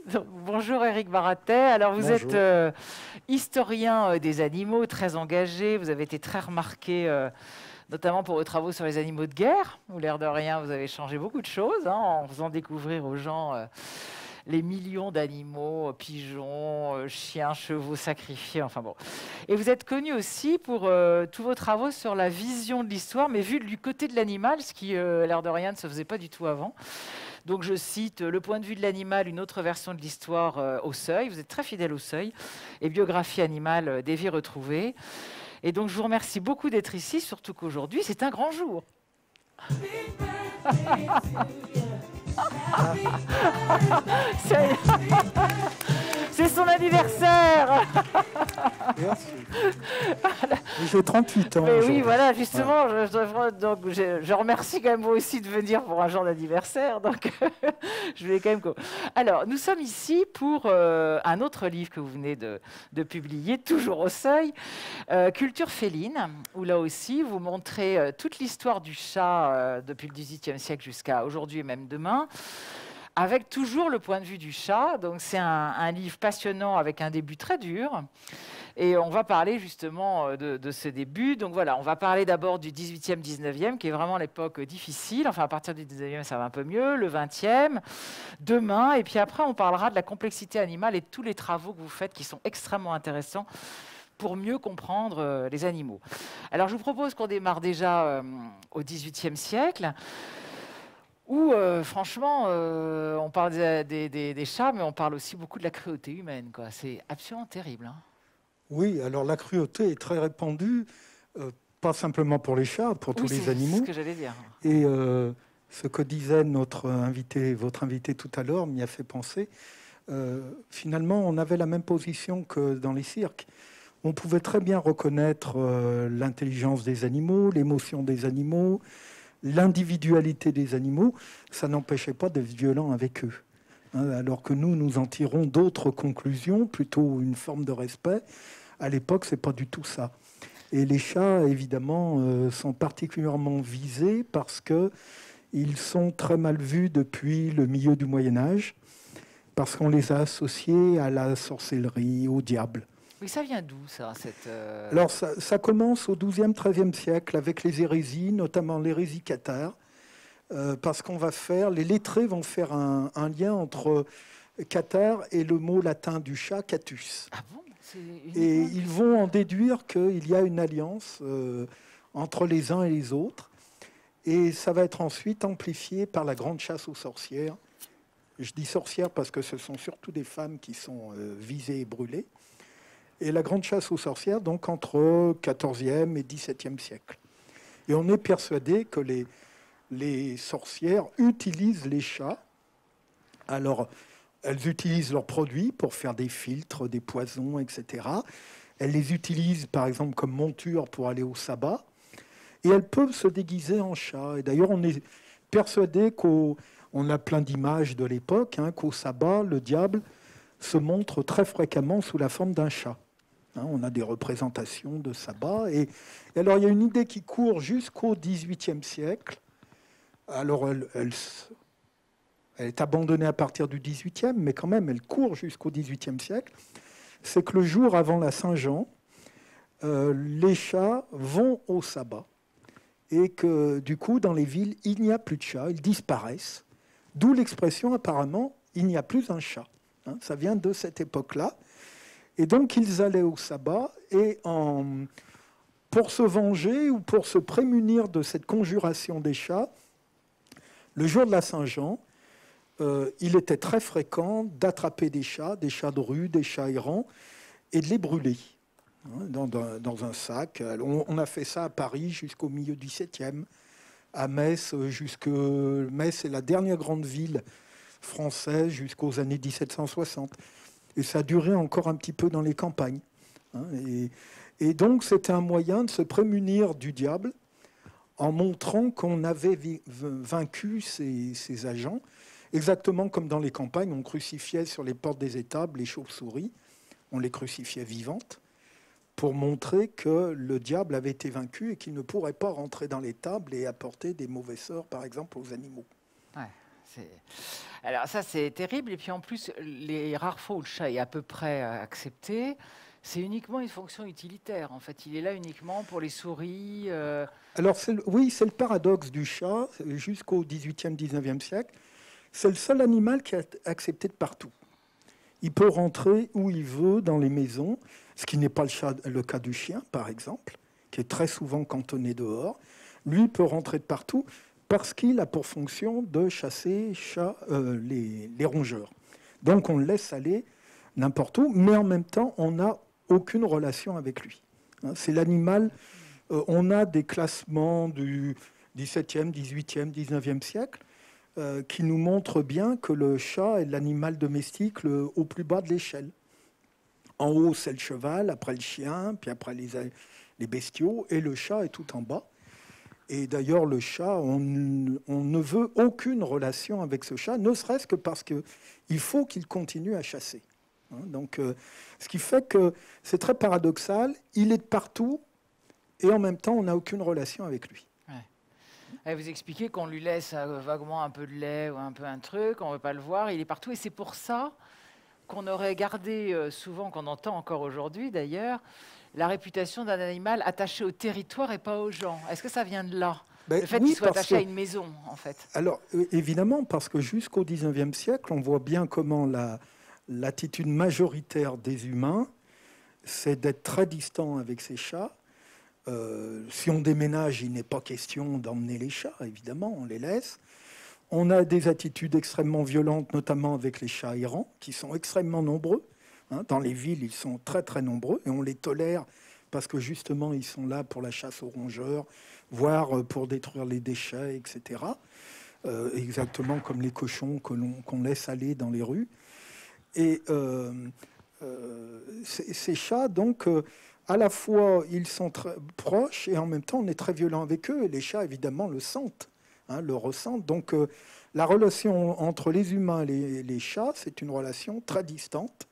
Donc, bonjour Éric Baratet. Alors vous êtes Bonjour. historien des animaux, très engagé. Vous avez été très remarqué, notamment pour vos travaux sur les animaux de guerre, où l'air de rien, vous avez changé beaucoup de choses en faisant découvrir aux gens les millions d'animaux, pigeons, chiens, chevaux sacrifiés, enfin bon. Et vous êtes connu aussi pour tous vos travaux sur la vision de l'histoire, mais vu du côté de l'animal, ce qui, l'air de rien, ne se faisait pas du tout avant. Donc je cite Le point de vue de l'animal, une autre version de l'histoire au Seuil. Vous êtes très fidèle au Seuil. Et Biographie animale, des vies retrouvées. Et donc je vous remercie beaucoup d'être ici, surtout qu'aujourd'hui, c'est un grand jour. C'est c'est son anniversaire. Merci. J'ai 38 ans. Mais oui, aujourd'hui. voilà, justement, je remercie quand même vous aussi de venir pour un jour d'anniversaire. Donc, je vais quand même. Alors, nous sommes ici pour un autre livre que vous venez de publier, toujours au Seuil, Culture féline, où là aussi, vous montrez toute l'histoire du chat depuis le XVIIIe siècle jusqu'à aujourd'hui et même demain, avec toujours le point de vue du chat. Donc, c'est un livre passionnant avec un début très dur. Et on va parler justement de ce début. Donc voilà, on va parler d'abord du 18e, 19e, qui est vraiment l'époque difficile. Enfin, à partir du 19e, ça va un peu mieux. Le 20e, demain. Et puis après, on parlera de la complexité animale et de tous les travaux que vous faites qui sont extrêmement intéressants pour mieux comprendre les animaux. Alors, je vous propose qu'on démarre déjà au 18e siècle, où, franchement, on parle des chats, mais on parle aussi beaucoup de la cruauté humaine, quoi. C'est absolument terrible, hein. Oui, alors la cruauté est très répandue, pas simplement pour les chats, pour tous Oui, les c'est ce animaux. que j'allais dire. Et ce que disait notre invité, votre invité tout à l'heure, m'y a fait penser. Finalement, on avait la même position que dans les cirques. On pouvait très bien reconnaître l'intelligence des animaux, l'émotion des animaux, l'individualité des animaux. Ça n'empêchait pas d'être violent avec eux. Alors que nous en tirons d'autres conclusions, plutôt une forme de respect. À l'époque, c'est pas du tout ça. Et les chats, évidemment, sont particulièrement visés parce que ils sont très mal vus depuis le milieu du Moyen Âge, parce qu'on les a associés à la sorcellerie, au diable. Oui, ça vient d'où, ça Alors, ça commence au XIIe, XIIIe siècle avec les hérésies, notamment l'hérésie cathare, parce qu'on va faire, les lettrés vont faire un lien entre cathare et le mot latin du chat, catus. Ah bon? Et ils vont en déduire qu'il y a une alliance entre les uns et les autres. Et ça va être ensuite amplifié par la grande chasse aux sorcières. Je dis sorcières parce que ce sont surtout des femmes qui sont visées et brûlées. Et la grande chasse aux sorcières, donc entre 14e et 17e siècle. Et on est persuadé que les sorcières utilisent les chats. Alors, elles utilisent leurs produits pour faire des filtres, des poisons, etc. Elles les utilisent, par exemple, comme monture pour aller au sabbat. Et elles peuvent se déguiser en chat. Et d'ailleurs, on est persuadé qu'on a plein d'images de l'époque, qu'au sabbat, le diable se montre très fréquemment sous la forme d'un chat. On a des représentations de sabbat. Et alors, il y a une idée qui court jusqu'au XVIIIe siècle. Alors, elle est abandonnée à partir du XVIIIe, mais quand même, elle court jusqu'au XVIIIe siècle. C'est que le jour avant la Saint-Jean, les chats vont au sabbat. Et que, du coup, dans les villes, il n'y a plus de chats, ils disparaissent. D'où l'expression, apparemment, il n'y a plus un chat. Ça vient de cette époque-là. Et donc, ils allaient au sabbat, et pour se venger ou pour se prémunir de cette conjuration des chats, le jour de la Saint-Jean, il était très fréquent d'attraper des chats de rue, des chats errants, et de les brûler dans un sac. On a fait ça à Paris jusqu'au milieu du 17e, à Metz, Metz est la dernière grande ville française jusqu'aux années 1760. Et ça a duré encore un petit peu dans les campagnes. Et donc, c'était un moyen de se prémunir du diable en montrant qu'on avait vaincu ces agents. Exactement comme dans les campagnes, on crucifiait sur les portes des étables les chauves-souris. On les crucifiait vivantes pour montrer que le diable avait été vaincu et qu'il ne pourrait pas rentrer dans l'étable et apporter des mauvais sorts, par exemple, aux animaux. Ouais, Alors ça, c'est terrible. Et puis en plus, les rares fois où le chat est à peu près accepté, c'est uniquement une fonction utilitaire. En fait, il est là uniquement pour les souris. Alors, oui, c'est le paradoxe du chat jusqu'au XVIIIe, XIXe siècle. C'est le seul animal qui est accepté de partout. Il peut rentrer où il veut dans les maisons, ce qui n'est pas le cas du chien, par exemple, qui est très souvent cantonné dehors. Lui peut rentrer de partout parce qu'il a pour fonction de chasser les rongeurs. Donc on le laisse aller n'importe où, mais en même temps, on n'a aucune relation avec lui. C'est l'animal. On a des classements du XVIIe, XVIIIe, XIXe siècle qui nous montrent bien que le chat est l'animal domestique au plus bas de l'échelle. En haut, c'est le cheval, après le chien, puis après les bestiaux, et le chat est tout en bas. Et d'ailleurs, le chat, on ne veut aucune relation avec ce chat, ne serait-ce que parce qu'il faut qu'il continue à chasser. Donc, ce qui fait que c'est très paradoxal, il est de partout, et en même temps, on n'a aucune relation avec lui. Et vous expliquez qu'on lui laisse vaguement un peu de lait ou un peu un truc, on ne veut pas le voir, il est partout. Et c'est pour ça qu'on aurait gardé, souvent, qu'on entend encore aujourd'hui d'ailleurs, la réputation d'un animal attaché au territoire et pas aux gens. Est-ce que ça vient de là? Le fait qu'il soit attaché à une maison, en fait. Alors, évidemment, parce que jusqu'au XIXe siècle, on voit bien comment l'attitude majoritaire des humains, c'est d'être très distant avec ces chats. Si on déménage, il n'est pas question d'emmener les chats, évidemment, on les laisse. On a des attitudes extrêmement violentes, notamment avec les chats errants, qui sont extrêmement nombreux. Dans les villes, ils sont très très nombreux, et on les tolère parce que justement, ils sont là pour la chasse aux rongeurs, voire pour détruire les déchets, etc. Exactement comme les cochons qu'on laisse aller dans les rues. Et ces chats, donc... à la fois, ils sont très proches et en même temps, on est très violent avec eux. Et les chats, évidemment, le sentent, le ressentent. Donc, la relation entre les humains et les chats, c'est une relation très distante,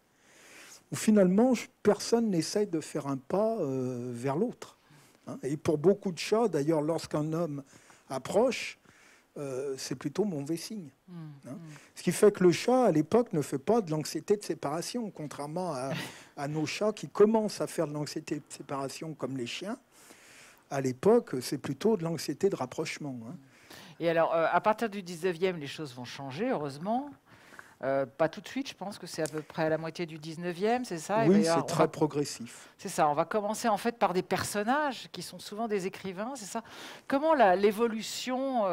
où finalement, personne n'essaie de faire un pas vers l'autre. Et pour beaucoup de chats, d'ailleurs, lorsqu'un homme approche, c'est plutôt mauvais signe. Ce qui fait que le chat, à l'époque, ne fait pas de l'anxiété de séparation, contrairement à nos chats qui commencent à faire de l'anxiété de séparation comme les chiens. À l'époque, c'est plutôt de l'anxiété de rapprochement. Et alors, à partir du 19e, les choses vont changer, heureusement. Pas tout de suite, je pense que c'est à peu près à la moitié du 19e, c'est ça? Oui, c'est très progressif. C'est ça, on va commencer en fait par des personnages qui sont souvent des écrivains, c'est ça? Comment l'évolution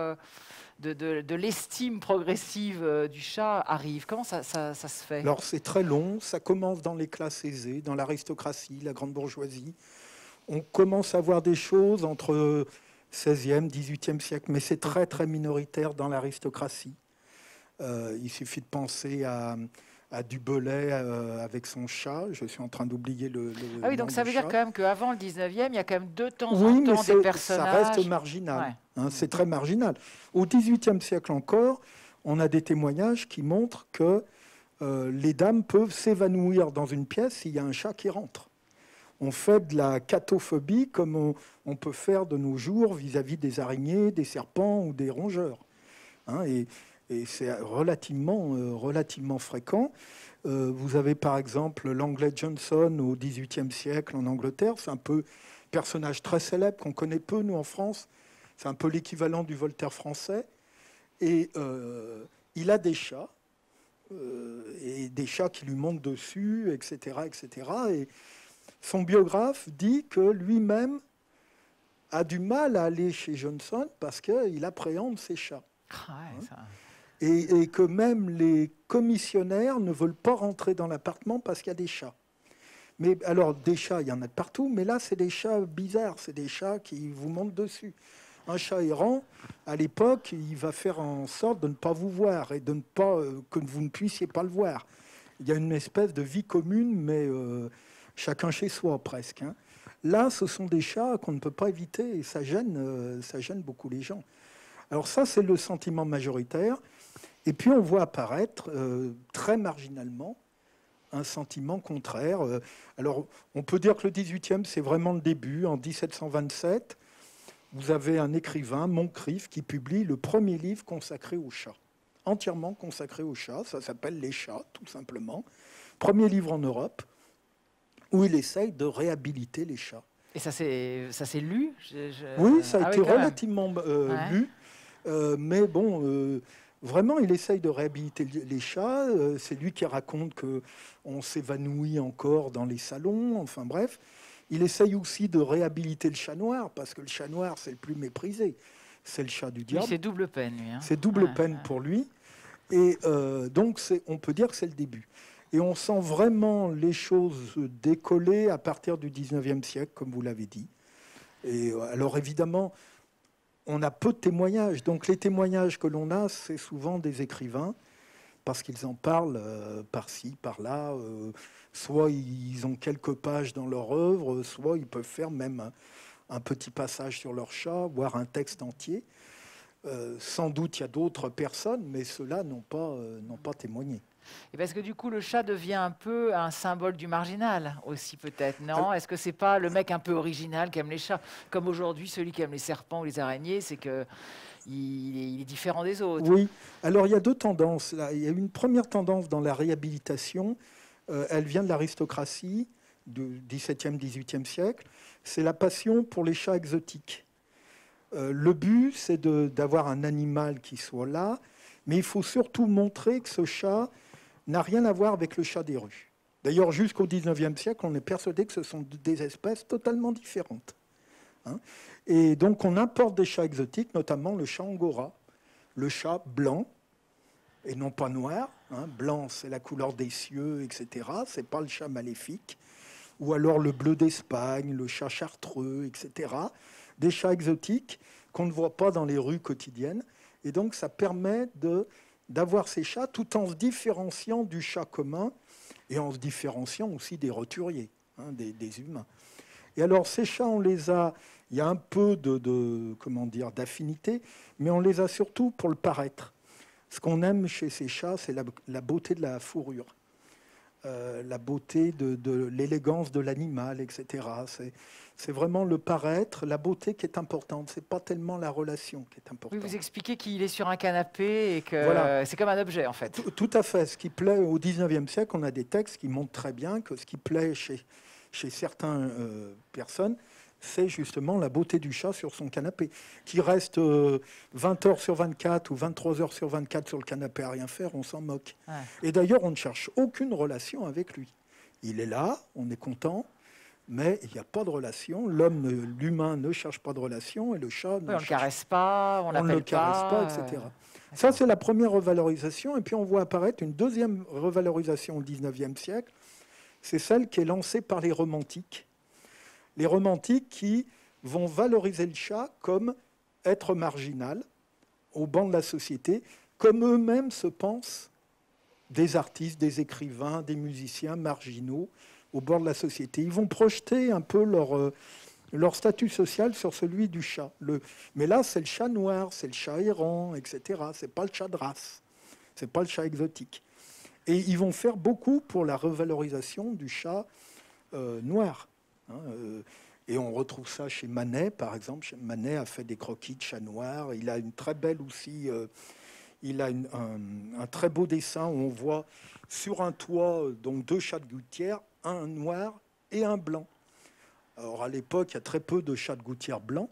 de l'estime progressive du chat arrive? Comment ça se fait? Alors c'est très long, ça commence dans les classes aisées, dans l'aristocratie, la grande bourgeoisie. On commence à voir des choses entre 16e, 18e siècle, mais c'est très très minoritaire dans l'aristocratie. Il suffit de penser à Du Bellay avec son chat. Je suis en train d'oublier le Ah oui, nom donc ça du veut dire chat. quand même qu'avant le 19e, il y a quand même de temps en Oui, temps mais des personnages. ça reste marginal. C'est très marginal. Au XVIIIe siècle encore, on a des témoignages qui montrent que les dames peuvent s'évanouir dans une pièce s'il y a un chat qui rentre. On fait de la catophobie comme on peut faire de nos jours vis-à-vis des araignées, des serpents ou des rongeurs. Et c'est relativement fréquent. Vous avez par exemple l'anglais Johnson au XVIIIe siècle en Angleterre. C'est un peu personnage très célèbre qu'on connaît peu, nous, en France. C'est un peu l'équivalent du Voltaire français. Et il a des chats, et des chats qui lui montent dessus, etc., etc. Et son biographe dit que lui-même a du mal à aller chez Johnson parce qu'il appréhende ses chats. Et que même les commissionnaires ne veulent pas rentrer dans l'appartement parce qu'il y a des chats. Mais alors, des chats, il y en a de partout, mais là, c'est des chats bizarres, c'est des chats qui vous montent dessus. Un chat errant, à l'époque, il va faire en sorte de ne pas vous voir et de ne pas que vous ne puissiez pas le voir. Il y a une espèce de vie commune, mais chacun chez soi, presque. Là, ce sont des chats qu'on ne peut pas éviter et ça gêne beaucoup les gens. Alors ça, c'est le sentiment majoritaire. Et puis, on voit apparaître très marginalement un sentiment contraire. Alors, on peut dire que le 18e, c'est vraiment le début. En 1727, vous avez un écrivain, Moncrief, qui publie le premier livre consacré aux chats, entièrement consacré aux chats. Ça s'appelle Les chats, tout simplement. Premier livre en Europe où il essaye de réhabiliter les chats. Et ça s'est lu Oui, ça a Ah été oui, quand même. relativement Ouais. lu, mais bon, vraiment, il essaye de réhabiliter les chats. C'est lui qui raconte qu'on s'évanouit encore dans les salons, enfin bref. Il essaye aussi de réhabiliter le chat noir, parce que le chat noir, c'est le plus méprisé. C'est le chat du Lui, diable. c'est double peine, lui. Hein. C'est double Ouais, peine ouais. pour lui. Et donc, on peut dire que c'est le début. Et on sent vraiment les choses décoller à partir du 19e siècle, comme vous l'avez dit. Et alors, évidemment, on a peu de témoignages. Donc, les témoignages que l'on a, c'est souvent des écrivains, parce qu'ils en parlent par-ci, par-là. Soit ils ont quelques pages dans leur œuvre, soit ils peuvent faire même un petit passage sur leur chat, voire un texte entier. Sans doute, il y a d'autres personnes, mais ceux-là n'ont pas témoigné. Et parce que du coup, le chat devient un peu un symbole du marginal aussi, peut-être, Alors, non? Est-ce que c'est pas le mec un peu original qui aime les chats? Comme aujourd'hui, celui qui aime les serpents ou les araignées, c'est que il est différent des autres. oui, alors il y a deux tendances. Là. Il y a une première tendance dans la réhabilitation. Elle vient de l'aristocratie du XVIIe, XVIIIe siècle. C'est la passion pour les chats exotiques. Le but, c'est d'avoir un animal qui soit là, mais il faut surtout montrer que ce chat n'a rien à voir avec le chat des rues. D'ailleurs, jusqu'au XIXe siècle, on est persuadé que ce sont des espèces totalement différentes. Hein. Et donc, on importe des chats exotiques, notamment le chat angora, le chat blanc, et non pas noir. Hein. Blanc, c'est la couleur des cieux, etc. Ce n'est pas le chat maléfique. Ou alors le bleu d'Espagne, le chat chartreux, etc. Des chats exotiques qu'on ne voit pas dans les rues quotidiennes. Et donc, ça permet d'avoir ces chats tout en se différenciant du chat commun et en se différenciant aussi des roturiers, hein, des humains. Et alors, ces chats, il y a un peu d'affinité, mais on les a surtout pour le paraître. Ce qu'on aime chez ces chats, c'est la beauté de la fourrure, la beauté de l'élégance de l'animal, etc. C'est vraiment le paraître, la beauté qui est importante. C'est pas tellement la relation qui est Oui, importante. vous expliquez qu'il est sur un canapé et que Voilà. c'est comme un objet, en fait. Tout à fait. Ce qui plaît au 19e siècle, on a des textes qui montrent très bien que ce qui plaît chez certaines personnes, c'est justement la beauté du chat sur son canapé, qui reste 20 heures sur 24 ou 23 heures sur 24 sur le canapé à rien faire, on s'en moque. Ouais. Et d'ailleurs, on ne cherche aucune relation avec lui. Il est là, on est content, mais il n'y a pas de relation. L'humain ne cherche pas de relation et le chat Oui, on ne le caresse pas, on ne le l'appelle caresse pas, etc. Ça, c'est la première revalorisation. Et puis, on voit apparaître une deuxième revalorisation au 19e siècle. C'est celle qui est lancée par les romantiques. Les romantiques qui vont valoriser le chat comme être marginal, au banc de la société, comme eux-mêmes se pensent des artistes, des écrivains, des musiciens marginaux au bord de la société. Ils vont projeter un peu leur statut social sur celui du chat. Mais là, c'est le chat noir, c'est le chat errant, etc. C'est pas le chat de race, c'est pas le chat exotique. Et ils vont faire beaucoup pour la revalorisation du chat noir. Hein, et on retrouve ça chez Manet, par exemple. Manet a fait des croquis de chat noir. Il a une très belle aussi. Il a un très beau dessin où on voit sur un toit donc deux chats de gouttière, un noir et un blanc. Alors à l'époque, il y a très peu de chats de gouttière blancs,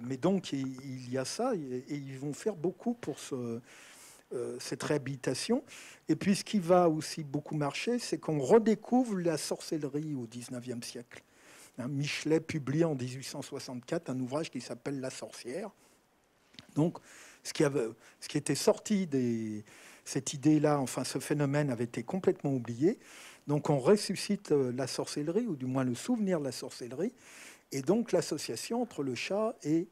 mais donc il y a ça et ils vont faire beaucoup pour cette réhabilitation. Et puis ce qui va aussi beaucoup marcher, c'est qu'on redécouvre la sorcellerie au XIXe siècle. Hein, Michelet publie en 1864 un ouvrage qui s'appelle La sorcière. Donc ce qui était sorti cette idée-là, enfin ce phénomène avait été complètement oublié. Donc on ressuscite la sorcellerie, ou du moins le souvenir de la sorcellerie, et donc l'association entre le chat et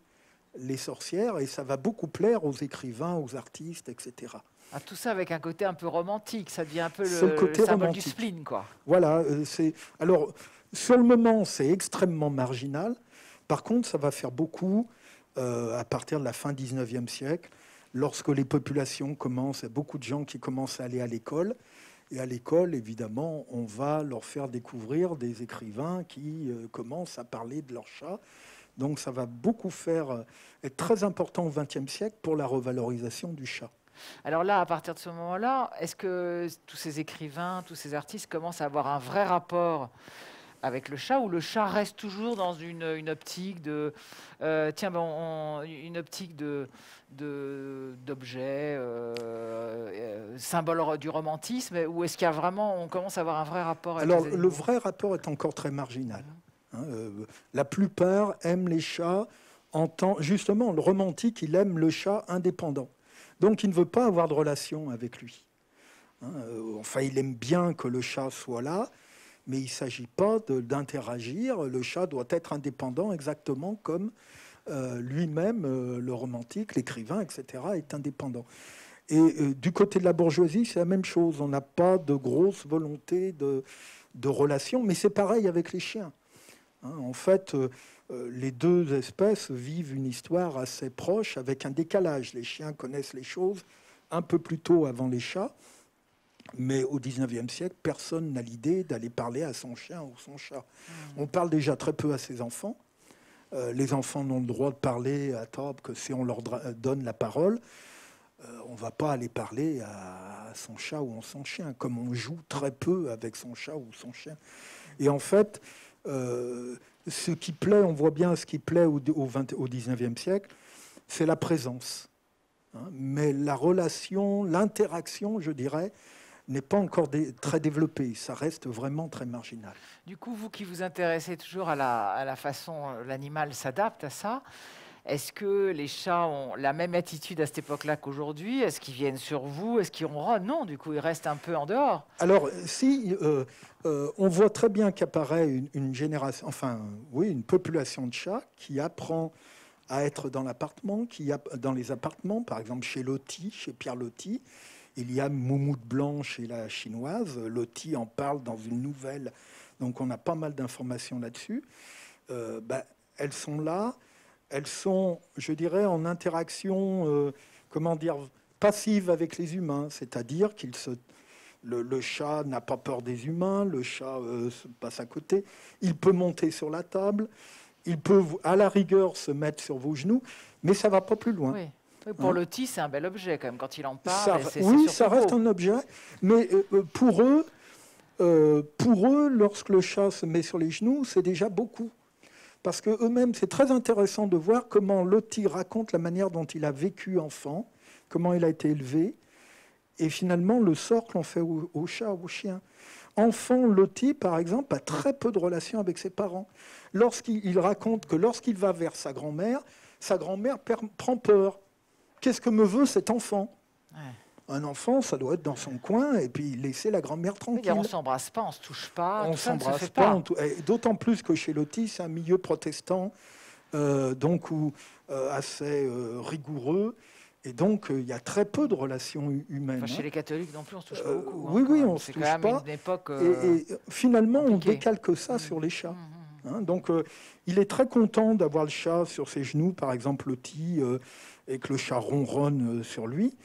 les sorcières, et ça va beaucoup plaire aux écrivains, aux artistes, etc. Ah, tout ça avec un côté un peu romantique, ça devient un peu C'est le côté symbole romantique. du spleen, quoi. Voilà, alors sur le moment, c'est extrêmement marginal. Par contre, ça va faire beaucoup à partir de la fin 19e siècle, lorsque les populations commencent, il y a beaucoup de gens qui commencent à aller à l'école. Et à l'école, évidemment, on va leur faire découvrir des écrivains qui commencent à parler de leur chat. Donc ça va beaucoup être très important au XXe siècle pour la revalorisation du chat. Alors là, à partir de ce moment-là, est-ce que tous ces écrivains, tous ces artistes commencent à avoir un vrai rapport avec le chat, ou le chat reste toujours dans une optique de une optique d'objet, symbole du romantisme, ou est-ce qu'il y a vraiment, on commence à avoir un vrai rapport avec Alors, les animaux? le vrai rapport est encore très marginal. Hein, la plupart aiment les chats en tant... Justement, le romantique, il aime le chat indépendant. Donc, il ne veut pas avoir de relation avec lui. Hein, enfin, il aime bien que le chat soit là, mais il ne s'agit pas d'interagir. Le chat doit être indépendant, exactement comme lui-même, le romantique, l'écrivain, etc., est indépendant. Et du côté de la bourgeoisie, c'est la même chose. On n'a pas de grosse volonté de relation, mais c'est pareil avec les chiens. Hein, en fait, les deux espèces vivent une histoire assez proche, avec un décalage. Les chiens connaissent les choses un peu plus tôt avant les chats, mais au XIXe siècle, personne n'a l'idée d'aller parler à son chien ou son chat. On parle déjà très peu à ses enfants. Les enfants n'ont le droit de parler à table que si on leur donne la parole. On ne va pas aller parler à son chat ou à son chien, comme on joue très peu avec son chat ou son chien. Et en fait, ce qui plaît, on voit bien ce qui plaît au XIXe siècle, c'est la présence. Hein, mais la relation, l'interaction, je dirais, n'est pas encore très développée. Ça reste vraiment très marginal. Du coup, vous qui vous intéressez toujours à la façon l'animal s'adapte à ça, est-ce que les chats ont la même attitude à cette époque-là qu'aujourd'hui? Est-ce qu'ils viennent sur vous? Est-ce qu'ils ronronnent? Non, du coup, ils restent un peu en dehors. Alors, si on voit très bien qu'apparaît une génération, enfin, oui, une population de chats qui apprend à être dans l'appartement, dans les appartements, par exemple chez Loti, chez Pierre Loti, il y a Moumoute Blanche et la chinoise. Loti en parle dans une nouvelle, donc on a pas mal d'informations là-dessus. Elles sont là. Elles sont, je dirais, en interaction, passive avec les humains, c'est-à-dire le chat n'a pas peur des humains, le chat se passe à côté, il peut monter sur la table, il peut, à la rigueur, se mettre sur vos genoux, mais ça ne va pas plus loin. Oui. Pour Loti, c'est un bel objet quand même, quand il en parle. Ça reste un objet, mais pour eux, lorsque le chat se met sur les genoux, c'est déjà beaucoup. Parce qu'eux-mêmes, c'est très intéressant de voir comment Loti raconte la manière dont il a vécu enfant, comment il a été élevé, et finalement le sort qu'on fait au chat, au chien. Enfant, Loti, par exemple, a très peu de relations avec ses parents. Il raconte que lorsqu'il va vers sa grand-mère prend peur. Qu'est-ce que me veut cet enfant? Ouais. Un enfant, ça doit être dans son coin et puis laisser la grand-mère tranquille. On ne s'embrasse pas, on ne se touche pas. On ne s'embrasse pas. D'autant plus que chez Loti, c'est un milieu protestant, assez rigoureux. Et donc, il y a très peu de relations humaines. Enfin, chez les catholiques non plus, on ne se touche pas beaucoup. Oui, on ne se touche pas. C'est quand même une époque et finalement, compliquée. On décalque ça sur les chats. Hein, donc, il est très content d'avoir le chat sur ses genoux, par exemple, Loti, et que le chat ronronne sur lui.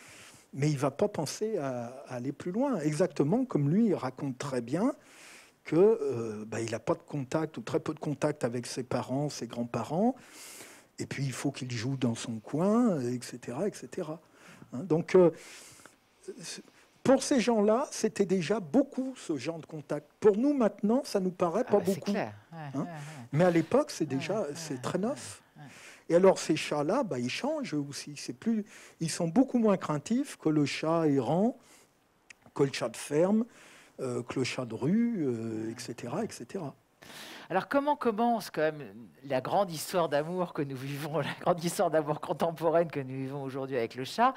Mais il ne va pas penser à aller plus loin. Exactement comme lui, il raconte très bien qu'il n'a pas de contact ou très peu de contact avec ses parents, ses grands-parents. Et puis, il faut qu'il joue dans son coin, etc. etc. Hein, donc, pour ces gens-là, c'était déjà beaucoup, ce genre de contact. Pour nous, maintenant, ça ne nous paraît pas beaucoup. Clair. Hein. Mais à l'époque, c'est très neuf. Et alors, ces chats-là, ils changent aussi. Ils sont beaucoup moins craintifs que le chat errant, que le chat de ferme, que le chat de rue, etc., etc. Alors, comment commence quand même la grande histoire d'amour que nous vivons, la grande histoire d'amour contemporaine que nous vivons aujourd'hui avec le chat?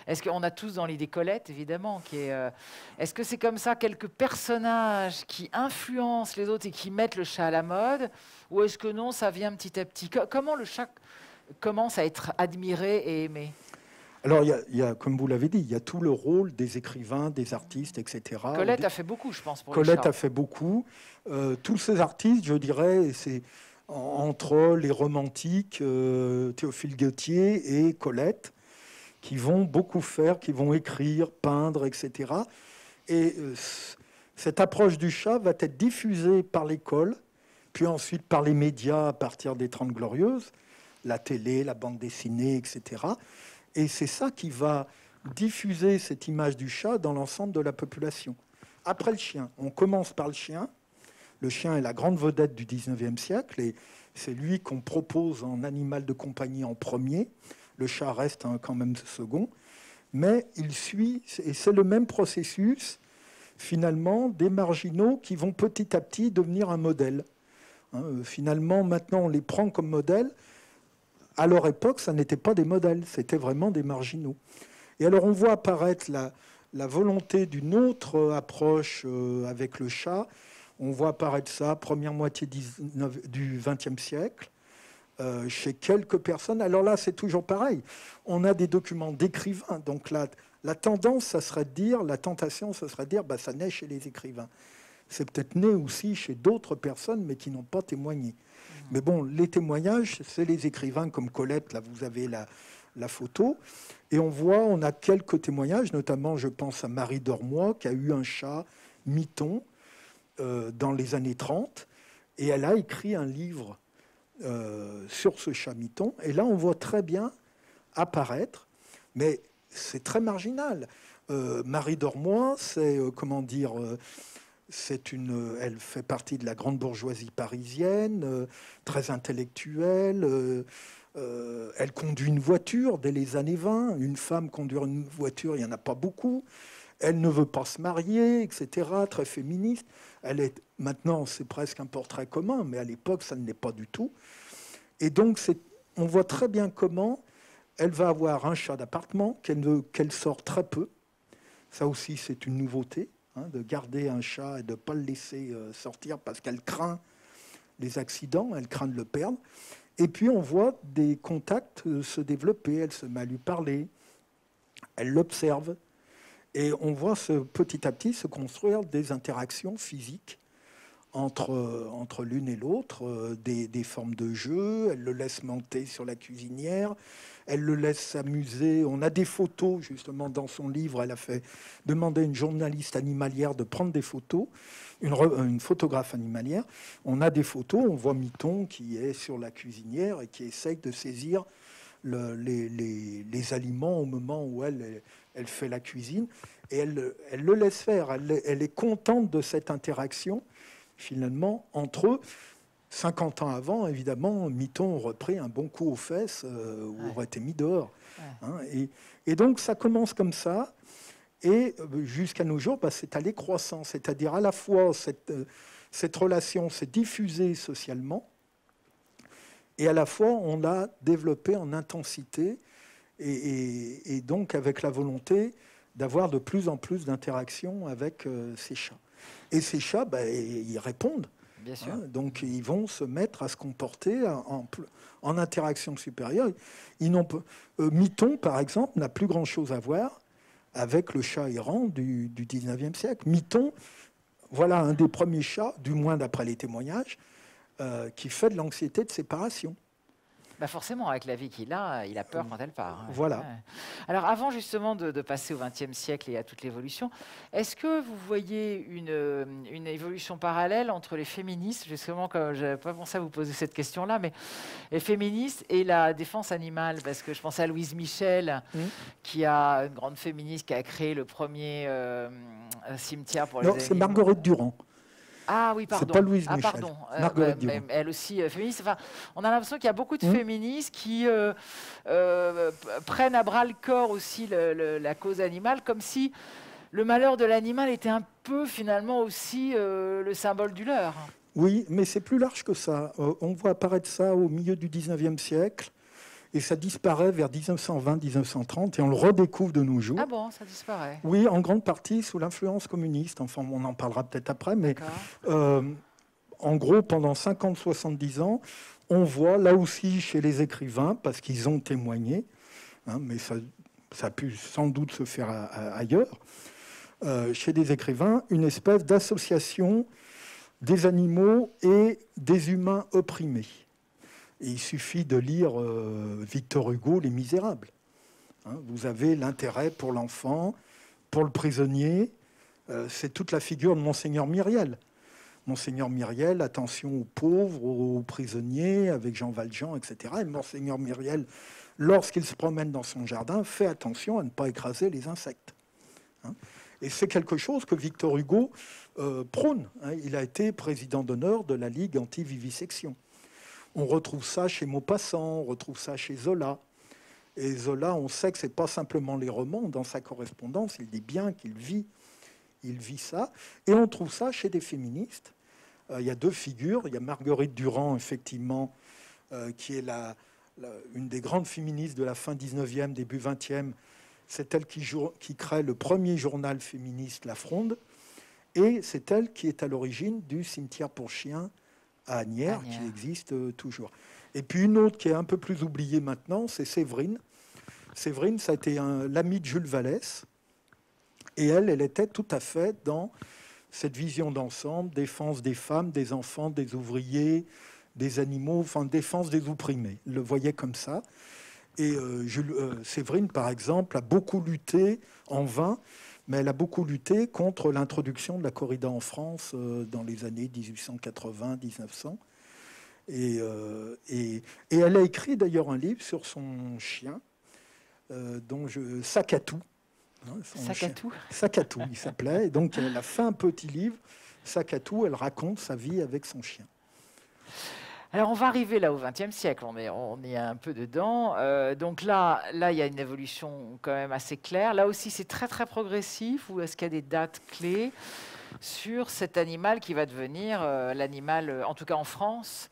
Est-ce qu'on a tous dans l'idée Colette, évidemment, est-ce que c'est comme ça quelques personnages qui influencent les autres et qui mettent le chat à la mode? Ou est-ce que non, ça vient petit à petit? Comment le chat commence à être admiré et aimé? Alors, il y a, comme vous l'avez dit, il y a tout le rôle des écrivains, des artistes, etc. Colette a fait beaucoup, je pense, pour Colette le chat. a fait beaucoup. Tous ces artistes, je dirais, c'est entre les romantiques, Théophile Gautier et Colette, qui vont beaucoup faire, qui vont écrire, peindre, etc. Et cette approche du chat va être diffusée par l'école, puis ensuite par les médias à partir des 30 Glorieuses, la télé, la bande dessinée, etc. Et c'est ça qui va diffuser cette image du chat dans l'ensemble de la population. Après le chien, on commence par le chien. Le chien est la grande vedette du 19e siècle et c'est lui qu'on propose en animal de compagnie en premier. Le chat reste quand même second. Mais il suit, et c'est le même processus, finalement, des marginaux qui vont petit à petit devenir un modèle. Finalement, maintenant, on les prend comme modèles. À leur époque, ça n'était pas des modèles, c'était vraiment des marginaux. Et alors, on voit apparaître la volonté d'une autre approche avec le chat. On voit apparaître ça, première moitié du XXe siècle, chez quelques personnes. Alors là, c'est toujours pareil. On a des documents d'écrivains. Donc la tendance, ça serait de dire, la tentation, ça serait de dire, ça naît chez les écrivains. C'est peut-être né aussi chez d'autres personnes, mais qui n'ont pas témoigné. Mais bon, les témoignages, c'est les écrivains comme Colette. Là, vous avez la photo. Et on a quelques témoignages, notamment, je pense à Marie Dormois, qui a eu un chat, Miton, dans les années 30. Et elle a écrit un livre sur ce chat Miton. Et là, on voit très bien apparaître, mais c'est très marginal. Marie Dormois, c'est, elle fait partie de la grande bourgeoisie parisienne, très intellectuelle. Elle conduit une voiture dès les années 20. Une femme conduire une voiture, il n'y en a pas beaucoup. Elle ne veut pas se marier, etc. Très féministe. Maintenant, c'est presque un portrait commun, mais à l'époque, ça ne l'est pas du tout. Et donc, on voit très bien comment elle va avoir un chat d'appartement qu'elle sort très peu. Ça aussi, c'est une nouveauté, de garder un chat et de ne pas le laisser sortir parce qu'elle craint les accidents, elle craint de le perdre. Et puis, on voit des contacts se développer. Elle se met à lui parler, elle l'observe. Et on voit petit à petit se construire des interactions physiques entre l'une et l'autre, des formes de jeu. Elle le laisse monter sur la cuisinière, elle le laisse s'amuser. On a des photos, justement, dans son livre. Elle a fait demander à une journaliste animalière de prendre des photos, une photographe animalière. On a des photos, on voit Miton qui est sur la cuisinière et qui essaye de saisir les aliments au moment où elle fait la cuisine. Et elle le laisse faire. Elle est contente de cette interaction, finalement, entre eux. 50 ans avant, évidemment, Miton aurait pris un bon coup aux fesses ou aurait été mis dehors. Et donc, ça commence comme ça. Et jusqu'à nos jours, c'est allé croissant. C'est-à-dire, à la fois, cette relation s'est diffusée socialement, et à la fois, on l'a développée en intensité, et donc avec la volonté d'avoir de plus en plus d'interactions avec ces chats. Et ces chats, ils répondent. Bien sûr. Donc, ils vont se mettre à se comporter en interaction supérieure. Miton, par exemple, n'a plus grand-chose à voir avec le chat errant du 19e siècle. Miton, voilà un des premiers chats, du moins d'après les témoignages, qui fait de l'anxiété de séparation. Forcément, avec la vie qu'il a, il a peur quand elle part. Voilà. Ouais. Alors, avant justement de passer au XXe siècle et à toute l'évolution, est-ce que vous voyez une évolution parallèle entre les féministes, justement, comme je n'avais pas pensé à vous poser cette question-là, mais les féministes et la défense animale, parce que je pensais à Louise Michel, qui a une grande féministe qui a créé le premier cimetière pour les animaux. C'est Marguerite Durand. Ah oui, pardon. C'est pas Louise Michel. Pardon. Marguerite Durand. Elle aussi féministe. Enfin, on a l'impression qu'il y a beaucoup de féministes qui prennent à bras le corps aussi la cause animale, comme si le malheur de l'animal était un peu finalement aussi le symbole du leur. Oui, mais c'est plus large que ça. On voit apparaître ça au milieu du 19e siècle. Et ça disparaît vers 1920-1930 et on le redécouvre de nos jours. Ah bon, ça disparaît? Oui, en grande partie sous l'influence communiste. Enfin, on en parlera peut-être après, mais en gros, pendant 50-70 ans, on voit là aussi chez les écrivains, parce qu'ils ont témoigné, mais ça a pu sans doute se faire ailleurs, chez des écrivains, une espèce d'association des animaux et des humains opprimés. Et il suffit de lire Victor Hugo, Les Misérables. Vous avez l'intérêt pour l'enfant, pour le prisonnier. C'est toute la figure de Monseigneur Myriel. Monseigneur Myriel, attention aux pauvres, aux prisonniers, avec Jean Valjean, etc. Et Monseigneur Myriel lorsqu'il se promène dans son jardin, fait attention à ne pas écraser les insectes. Hein. Et c'est quelque chose que Victor Hugo prône. Hein. Il a été président d'honneur de la Ligue anti-vivisection. On retrouve ça chez Maupassant, on retrouve ça chez Zola. Et Zola, on sait que ce n'est pas simplement les romans. Dans sa correspondance, il dit bien qu'il vit ça. Et on trouve ça chez des féministes. Il y a deux figures. Il y a Marguerite Durand, effectivement, qui est une des grandes féministes de la fin 19e, début 20e. C'est elle qui crée le premier journal féministe, La Fronde. Et c'est elle qui est à l'origine du cimetière pour chiens à Asnières, qui existe toujours. Et puis une autre qui est un peu plus oubliée maintenant, c'est Séverine. Séverine, ça a été l'amie de Jules Vallès. Et elle était tout à fait dans cette vision d'ensemble, défense des femmes, des enfants, des ouvriers, des animaux, enfin défense des opprimés. Elle le voyait comme ça. Et Séverine, par exemple, a beaucoup lutté, en vain, mais elle a beaucoup lutté contre l'introduction de la corrida en France dans les années 1880-1900. Et elle a écrit d'ailleurs un livre sur son chien, Sacatou. Hein, Sacatou, il s'appelait. Et donc elle a fait un petit livre, Sacatou, elle raconte sa vie avec son chien. Alors, on va arriver là au XXe siècle, on est un peu dedans. Donc là, il y a une évolution quand même assez claire. Là aussi, c'est très, très progressif. Ou est-ce qu'il y a des dates clés sur cet animal qui va devenir l'animal, en tout cas en France,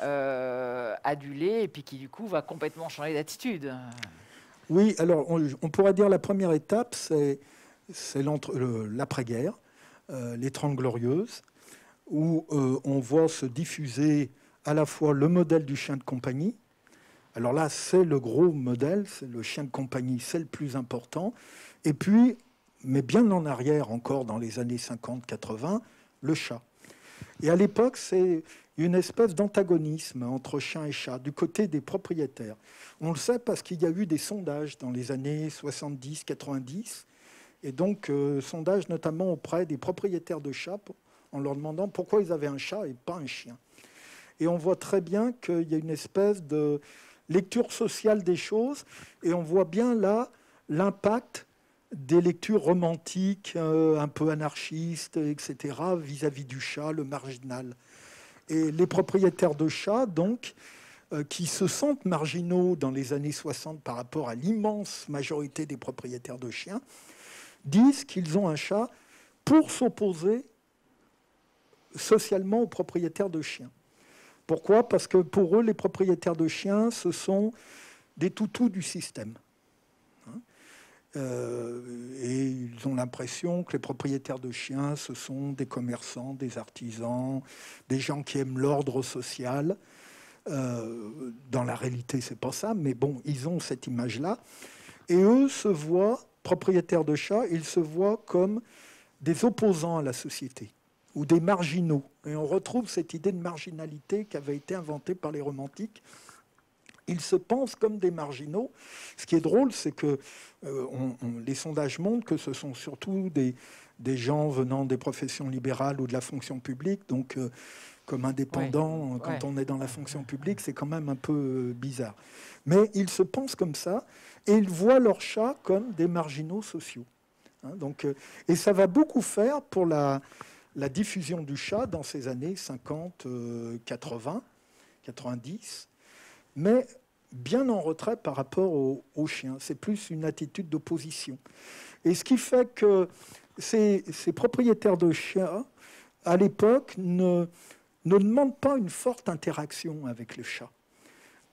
adulé, et puis qui, du coup, va complètement changer d'attitude? Oui, alors, on pourrait dire la première étape, c'est l'après-guerre, les 30 Glorieuses, où on voit se diffuser à la fois le modèle du chien de compagnie. Alors là, c'est le gros modèle, c'est le chien de compagnie, c'est le plus important. Et puis, mais bien en arrière encore, dans les années 50-80, le chat. Et à l'époque, c'est une espèce d'antagonisme entre chien et chat, du côté des propriétaires. On le sait parce qu'il y a eu des sondages dans les années 70-90, et donc sondages notamment auprès des propriétaires de chats, en leur demandant pourquoi ils avaient un chat et pas un chien. Et on voit très bien qu'il y a une espèce de lecture sociale des choses, et on voit bien là l'impact des lectures romantiques, un peu anarchistes, etc., vis-à-vis du chat, le marginal. Et les propriétaires de chats, donc, qui se sentent marginaux dans les années 60 par rapport à l'immense majorité des propriétaires de chiens, disent qu'ils ont un chat pour s'opposer socialement aux propriétaires de chiens. Pourquoi ? Parce que pour eux, les propriétaires de chiens, ce sont des toutous du système. Et ils ont l'impression que les propriétaires de chiens, ce sont des commerçants, des artisans, des gens qui aiment l'ordre social. Dans la réalité, c'est pas ça, mais bon, ils ont cette image-là. Et eux se voient, propriétaires de chats, ils se voient comme des opposants à la société, ou des marginaux. Et on retrouve cette idée de marginalité qui avait été inventée par les romantiques. Ils se pensent comme des marginaux. Ce qui est drôle, c'est que les sondages montrent que ce sont surtout des gens venant des professions libérales ou de la fonction publique. Donc, comme indépendant, quand on est dans la fonction publique, c'est quand même un peu bizarre. Mais ils se pensent comme ça et ils voient leurs chats comme des marginaux sociaux. Hein, donc, et ça va beaucoup faire pour la diffusion du chat dans ces années 50, 80, 90. Mais bien en retrait par rapport aux chiens. C'est plus une attitude d'opposition. Et ce qui fait que ces propriétaires de chiens, à l'époque, ne demandent pas une forte interaction avec le chat.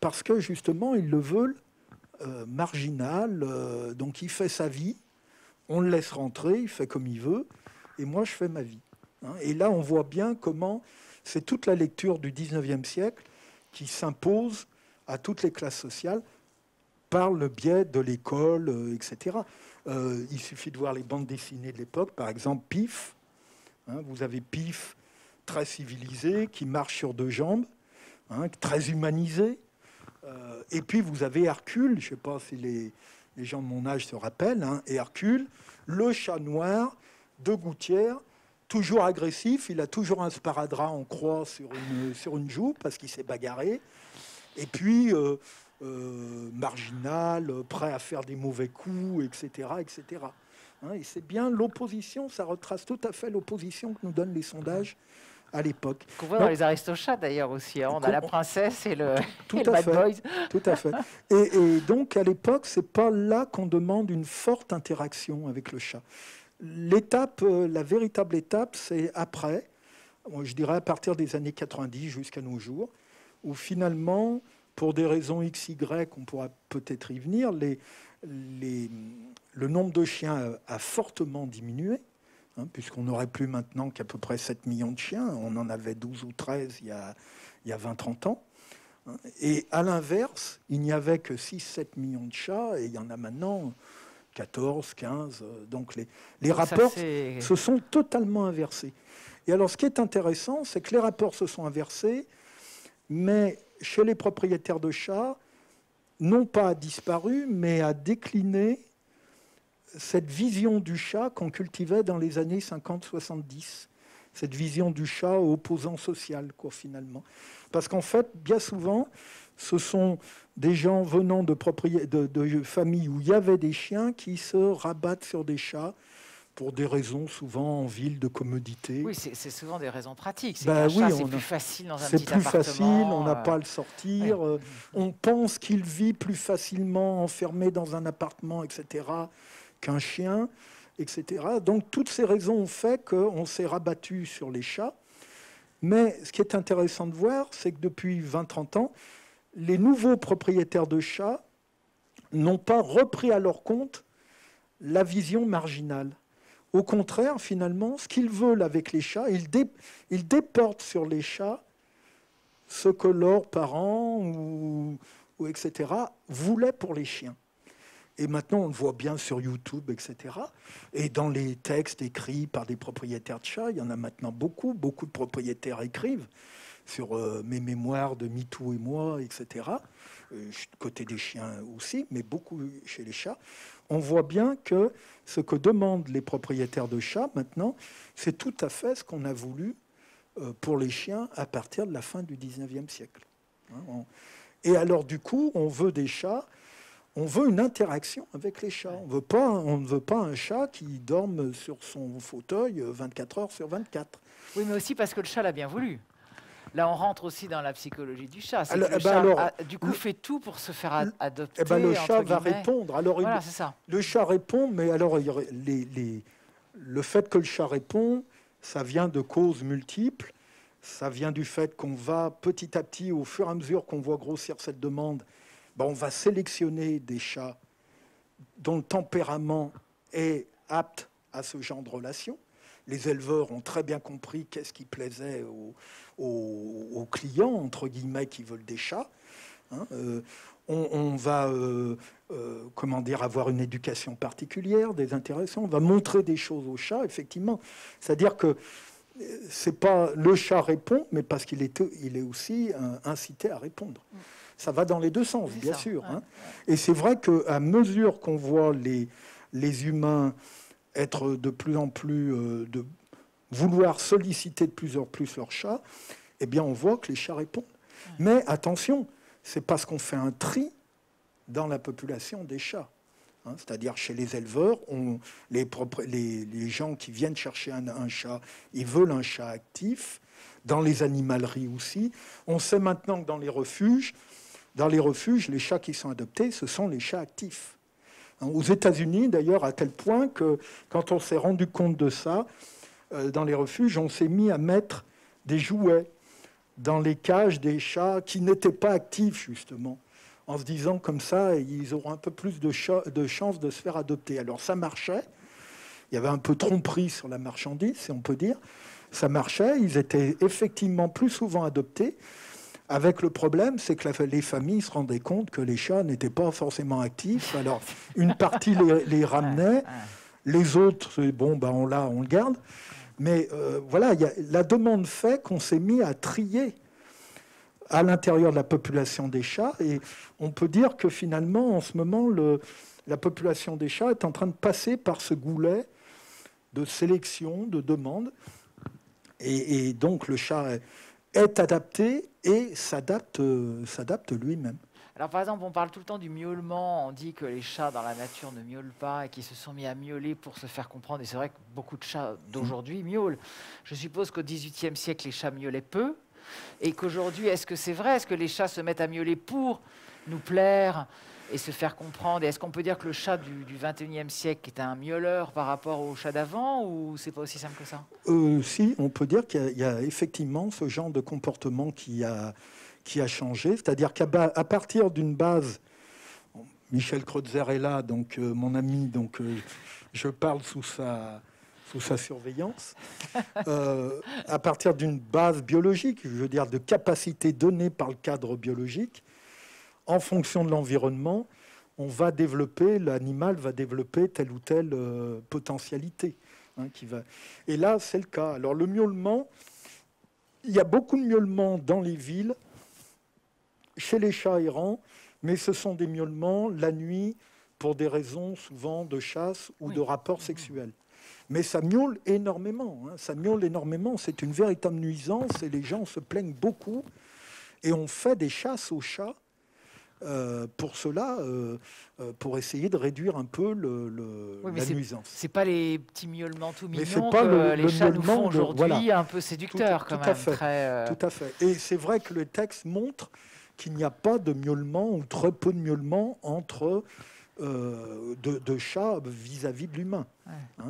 Parce que, justement, ils le veulent marginal. Donc, il fait sa vie. On le laisse rentrer, il fait comme il veut. Et moi, je fais ma vie. Et là, on voit bien comment c'est toute la lecture du 19e siècle qui s'impose à toutes les classes sociales par le biais de l'école, etc. Il suffit de voir les bandes dessinées de l'époque, par exemple Pif. Hein, vous avez Pif, très civilisé, qui marche sur deux jambes, hein, très humanisé. Et puis vous avez Hercule, je ne sais pas si les gens de mon âge se rappellent, hein, et Hercule, le chat noir de gouttière, toujours agressif, il a toujours un sparadrap en croix sur une joue parce qu'il s'est bagarré. Et puis, marginal, prêt à faire des mauvais coups, etc. etc. Et c'est bien l'opposition, ça retrace tout à fait l'opposition que nous donnent les sondages à l'époque. Qu'on voit dans les Aristochats d'ailleurs aussi. On a la princesse et le, tout et le à bad fait, boys. tout à fait. Et donc à l'époque, c'est pas là qu'on demande une forte interaction avec le chat. L'étape, la véritable étape, c'est après, je dirais à partir des années 90 jusqu'à nos jours, où finalement, pour des raisons XY, on pourra peut-être y venir, le nombre de chiens a fortement diminué, puisqu'on n'aurait plus maintenant qu'à peu près 7 millions de chiens. On en avait 12 ou 13 il y a 20-30 ans. Et à l'inverse, il n'y avait que 6-7 millions de chats, et il y en a maintenant 14, 15. Donc les rapports se sont totalement inversés. Et alors, ce qui est intéressant, c'est que les rapports se sont inversés, mais chez les propriétaires de chats, non pas a disparu, mais a décliné cette vision du chat qu'on cultivait dans les années 50-70. Cette vision du chat opposant social, quoi, finalement. Parce qu'en fait, bien souvent, ce sont des gens venant de familles où il y avait des chiens qui se rabattent sur des chats pour des raisons souvent en ville de commodité. Oui, c'est souvent des raisons pratiques. C'est c'est plus facile dans un petit appartement. C'est plus facile, on n'a pas pas à le sortir. Oui. On pense qu'il vit plus facilement enfermé dans un appartement, etc., qu'un chien, etc. Donc toutes ces raisons ont fait qu'on s'est rabattu sur les chats. Mais ce qui est intéressant de voir, c'est que depuis 20-30 ans, les nouveaux propriétaires de chats n'ont pas repris à leur compte la vision marginale. Au contraire, finalement, ce qu'ils veulent avec les chats, ils déportent sur les chats ce que leurs parents ou etc. voulaient pour les chiens. Et maintenant, on le voit bien sur YouTube, etc. Et dans les textes écrits par des propriétaires de chats, il y en a maintenant beaucoup. Beaucoup de propriétaires écrivent sur mes mémoires de MeToo et moi, etc. Côté des chiens aussi, mais beaucoup chez les chats. On voit bien que ce que demandent les propriétaires de chats maintenant, c'est tout à fait ce qu'on a voulu pour les chiens à partir de la fin du 19e siècle. Et alors, du coup, on veut des chats, on veut une interaction avec les chats. On ne veut pas un chat qui dorme sur son fauteuil 24 heures sur 24. Oui, mais aussi parce que le chat l'a bien voulu. Là, on rentre aussi dans la psychologie du chat. Alors, le chat, du coup, fait tout pour se faire adopter. Le chat va répondre. Alors, voilà, c'est ça. Le chat répond, mais alors le fait que le chat répond, ça vient de causes multiples. Ça vient du fait qu'on va petit à petit, au fur et à mesure qu'on voit grossir cette demande, on va sélectionner des chats dont le tempérament est apte à ce genre de relation. Les éleveurs ont très bien compris qu'est-ce qui plaisait aux clients, entre guillemets, qui veulent des chats. On va avoir une éducation particulière, des intéressants. On va montrer des choses aux chats, effectivement. C'est-à-dire que c'est pas le chat répond, mais parce qu'il est aussi incité à répondre. Ça va dans les deux sens, bien sûr. Et c'est vrai qu'à mesure qu'on voit les humains être de plus en plus, de vouloir solliciter de plus en plus leurs chats, eh bien, on voit que les chats répondent. Mais attention, c'est parce qu'on fait un tri dans la population des chats. C'est-à-dire chez les éleveurs, les gens qui viennent chercher un chat, ils veulent un chat actif. Dans les animaleries aussi. On sait maintenant que dans les refuges, les chats qui sont adoptés, ce sont les chats actifs. Aux États-Unis, d'ailleurs, à tel point que quand on s'est rendu compte de ça, dans les refuges, on s'est mis à mettre des jouets dans les cages des chats qui n'étaient pas actifs, justement, en se disant comme ça, ils auront un peu plus de chances de se faire adopter. Alors ça marchait. Il y avait un peu tromperie sur la marchandise, si on peut dire. Ça marchait. Ils étaient effectivement plus souvent adoptés. Avec le problème, c'est que les familles se rendaient compte que les chats n'étaient pas forcément actifs. Alors, une partie les ramenait, les autres, on le garde. Mais voilà, la demande fait qu'on s'est mis à trier à l'intérieur de la population des chats. Et on peut dire que finalement, en ce moment, la population des chats est en train de passer par ce goulet de sélection, de demande. Et donc, le chat est adapté et s'adapte lui-même. Alors par exemple, on parle tout le temps du miaulement, on dit que les chats dans la nature ne miaulent pas et qu'ils se sont mis à miauler pour se faire comprendre, et c'est vrai que beaucoup de chats d'aujourd'hui miaulent. Je suppose qu'au XVIIIe siècle, les chats miaulaient peu, et qu'aujourd'hui, est-ce que c'est vrai? Est-ce que les chats se mettent à miauler pour nous plaire et se faire comprendre? Et est-ce qu'on peut dire que le chat du XXIe siècle est un miauleur par rapport au chat d'avant, ou c'est pas aussi simple que ça? Si, on peut dire qu'il y a effectivement ce genre de comportement qui a changé. C'est-à-dire qu'à partir d'une base, Michel Kreutzer est là, donc mon ami, donc je parle sous sa surveillance. À partir d'une base biologique, je veux dire de capacités données par le cadre biologique, en fonction de l'environnement, l'animal va développer telle ou telle potentialité. Et là, c'est le cas. Alors, le miaulement, il y a beaucoup de miaulements dans les villes, chez les chats errants, mais ce sont des miaulements la nuit pour des raisons souvent de chasse ou de rapport sexuel. Mais ça miaule énormément. Ça miaule énormément. C'est une véritable nuisance et les gens se plaignent beaucoup. Et on fait des chasses aux chats pour cela, pour essayer de réduire un peu la nuisance. C'est pas les petits miaulements tout Mais mignons pas que les chats nous font aujourd'hui, voilà. un peu séducteurs quand même. Tout à fait. Et c'est vrai que le texte montre qu'il n'y a pas de miaulement ou très peu de miaulement entre de chats vis-à-vis de l'humain.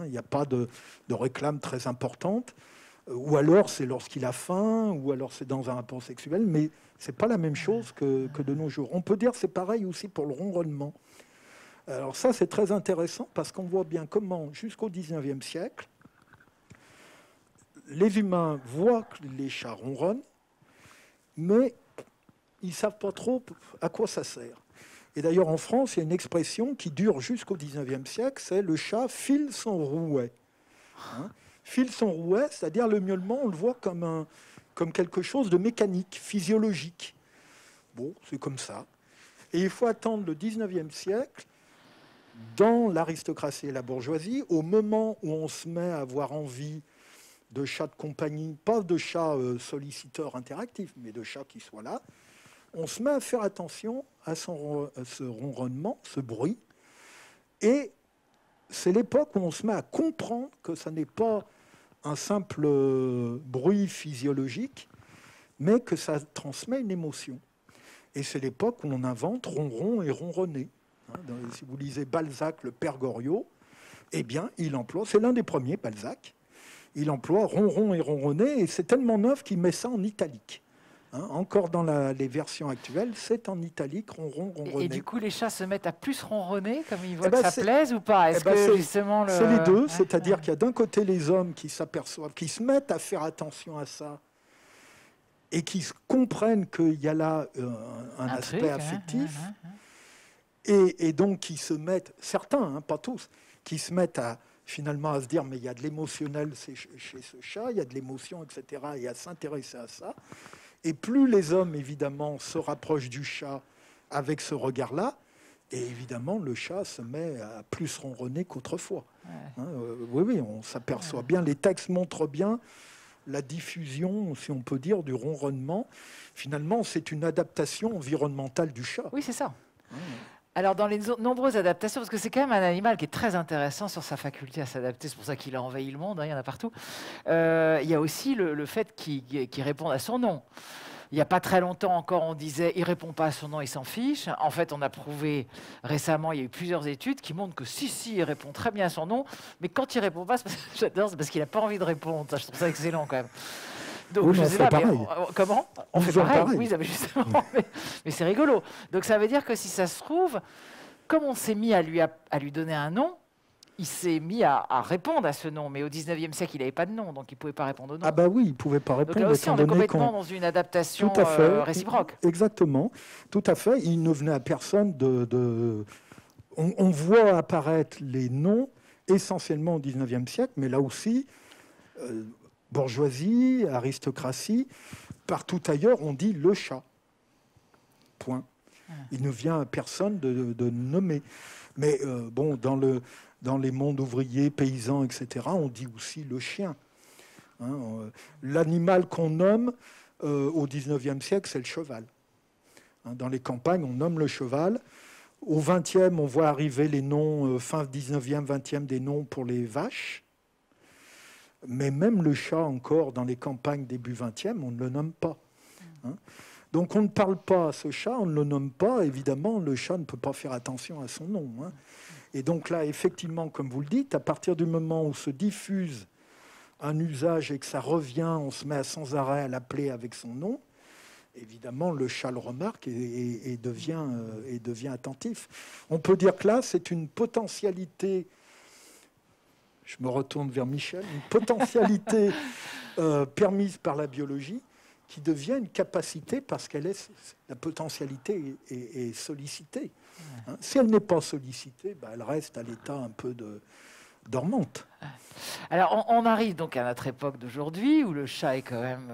Il n'y a pas de réclame très importante. Ou alors c'est lorsqu'il a faim, ou alors c'est dans un rapport sexuel, mais c'est pas la même chose que de nos jours. On peut dire que c'est pareil aussi pour le ronronnement. Alors ça, c'est très intéressant parce qu'on voit bien comment, jusqu'au 19e siècle, les humains voient que les chats ronronnent, mais ils ne savent pas trop à quoi ça sert. Et d'ailleurs, en France, il y a une expression qui dure jusqu'au 19e siècle, c'est « le chat file son rouet ». File son rouet, c'est-à-dire le miaulement, on le voit comme quelque chose de mécanique, physiologique. Bon, c'est comme ça. Et il faut attendre le 19e siècle, dans l'aristocratie et la bourgeoisie, au moment où on se met à avoir envie de chats de compagnie, pas de chats solliciteurs interactifs, mais de chats qui soient là, on se met à faire attention à ce ronronnement, ce bruit. Et c'est l'époque où on se met à comprendre que ça n'est pas un simple bruit physiologique, mais que ça transmet une émotion. Et c'est l'époque où on invente ronron et ronronner. Si vous lisez Balzac, le Père Goriot, eh bien, il emploie, c'est l'un des premiers, Balzac, il emploie ronron et ronronner, et c'est tellement neuf qu'il met ça en italique. Encore dans les versions actuelles, c'est en italique, ronron, ronronner. Et du coup, les chats se mettent à plus ronronner, comme ils voient que ça plaise ou pas? C'est les deux, c'est-à-dire qu'il y a d'un côté les hommes qui s'aperçoivent, qui se mettent à faire attention à ça, et qui comprennent qu'il y a là un aspect affectif, et donc qui se mettent, certains, pas tous, qui se mettent finalement à se dire mais il y a de l'émotionnel chez ce chat, il y a de l'émotion, etc., et à s'intéresser à ça. Et plus les hommes, évidemment, se rapprochent du chat avec ce regard-là, et évidemment, le chat se met à plus ronronner qu'autrefois. Oui, on s'aperçoit bien, les textes montrent bien la diffusion, si on peut dire, du ronronnement. Finalement, c'est une adaptation environnementale du chat. Oui, c'est ça. Alors, dans les nombreuses adaptations, parce que c'est quand même un animal qui est très intéressant sur sa faculté à s'adapter, c'est pour ça qu'il a envahi le monde, il y en a partout, il y a aussi le fait qu'il réponde à son nom. Il n'y a pas très longtemps encore, on disait « il ne répond pas à son nom, il s'en fiche ». En fait, on a prouvé récemment, il y a eu plusieurs études qui montrent que si, il répond très bien à son nom, mais quand il ne répond pas, j'adore, c'est parce qu'il n'a pas envie de répondre. Ça, je trouve ça excellent quand même. Donc, oui, je sais pas, comment on fait pareil. Oui, justement, mais c'est rigolo. Donc, ça veut dire que si ça se trouve, comme on s'est mis à lui donner un nom, il s'est mis à répondre à ce nom. Mais au 19e siècle, il n'avait pas de nom, donc il ne pouvait pas répondre au nom. Ah bah oui, il ne pouvait pas répondre. Donc là aussi, on est complètement dans une adaptation réciproque. Exactement, tout à fait. Il ne venait à personne On voit apparaître les noms essentiellement au 19e siècle, mais là aussi... bourgeoisie, aristocratie, partout ailleurs, on dit le chat. Point. Il ne vient à personne de nommer. Mais bon, dans les mondes ouvriers, paysans, etc., on dit aussi le chien. L'animal qu'on nomme au XIXe siècle, c'est le cheval. Dans les campagnes, on nomme le cheval. Au 20e, on voit arriver les noms, fin 19e, 20e, des noms pour les vaches. Mais même le chat, encore, dans les campagnes début 20e, on ne le nomme pas. Donc on ne parle pas à ce chat, on ne le nomme pas. Évidemment, le chat ne peut pas faire attention à son nom. Et donc là, effectivement, comme vous le dites, à partir du moment où se diffuse un usage et que ça revient, on se met sans arrêt à l'appeler avec son nom. Évidemment, le chat le remarque et devient attentif. On peut dire que là, c'est une potentialité, je me retourne vers Michel, une potentialité permise par la biologie qui devient une capacité parce la potentialité est sollicitée. Si elle n'est pas sollicitée, elle reste à l'état un peu dormante. Alors, on arrive donc à notre époque d'aujourd'hui où le chat est quand même...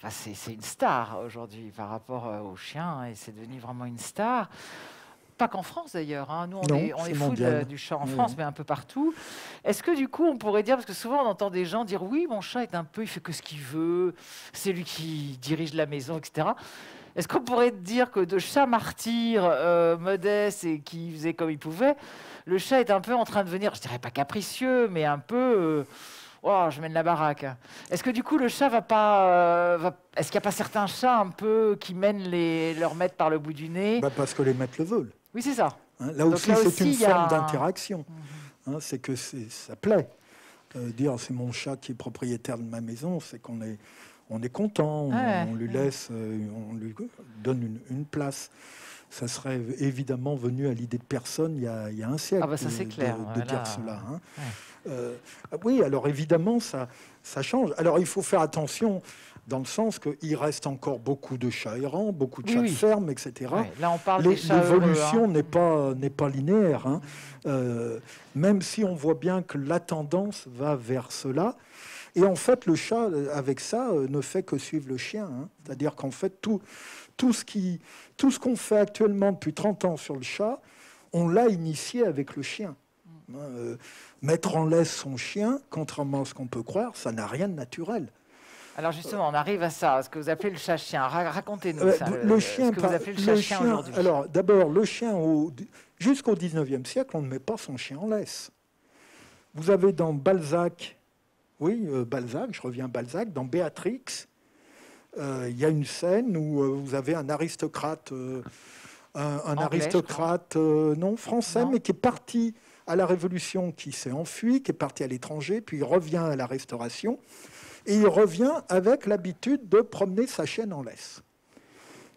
c'est une star aujourd'hui par rapport au chien, et c'est devenu vraiment une star. Pas qu'en France d'ailleurs. Nous, on est fous du chat en France, mais un peu partout. Est-ce que du coup, on pourrait dire, parce que souvent on entend des gens dire oui, mon chat est un peu, il fait que ce qu'il veut, c'est lui qui dirige la maison, etc. Est-ce qu'on pourrait dire que de chat martyr, modeste et qui faisait comme il pouvait, le chat est un peu en train de devenir, je dirais pas capricieux, mais un peu... je mène la baraque. Est-ce que du coup le chat va pas... Est-ce qu'il n'y a pas certains chats un peu qui mènent leur maître par le bout du nez? Parce que les maîtres le veulent. Oui, c'est ça. Là aussi, c'est une forme d'interaction. C'est que ça plaît. Dire c'est mon chat qui est propriétaire de ma maison, c'est qu'on est content, on lui laisse, on lui donne une place. Ça serait évidemment venu à l'idée de personne il y a un siècle ça, c'est clair. de dire cela. Oui, alors évidemment, ça change. Alors il faut faire attention dans le sens qu'il reste encore beaucoup de chats errants, beaucoup de chats de ferme, etc. Là, on parle des chats l'évolution heureux, n'est pas linéaire. Même si on voit bien que la tendance va vers cela. Et en fait, le chat, avec ça, ne fait que suivre le chien. C'est-à-dire qu'en fait, tout ce qu'on fait actuellement depuis 30 ans sur le chat, on l'a initié avec le chien. Mettre en laisse son chien, contrairement à ce qu'on peut croire, ça n'a rien de naturel. Alors justement, on arrive à ça, ce que vous appelez le chat-chien. Racontez-nous ça, ce que vous appelez le chat-chien aujourd'hui. Alors d'abord, le chien, jusqu'au 19e siècle, on ne met pas son chien en laisse. Vous avez dans Balzac, Balzac, je reviens à Balzac, dans Béatrix, il y a une scène où vous avez un aristocrate, français, mais qui est parti à la Révolution, qui s'est enfui, qui est parti à l'étranger, puis il revient à la Restauration, et il revient avec l'habitude de promener sa chienne en laisse.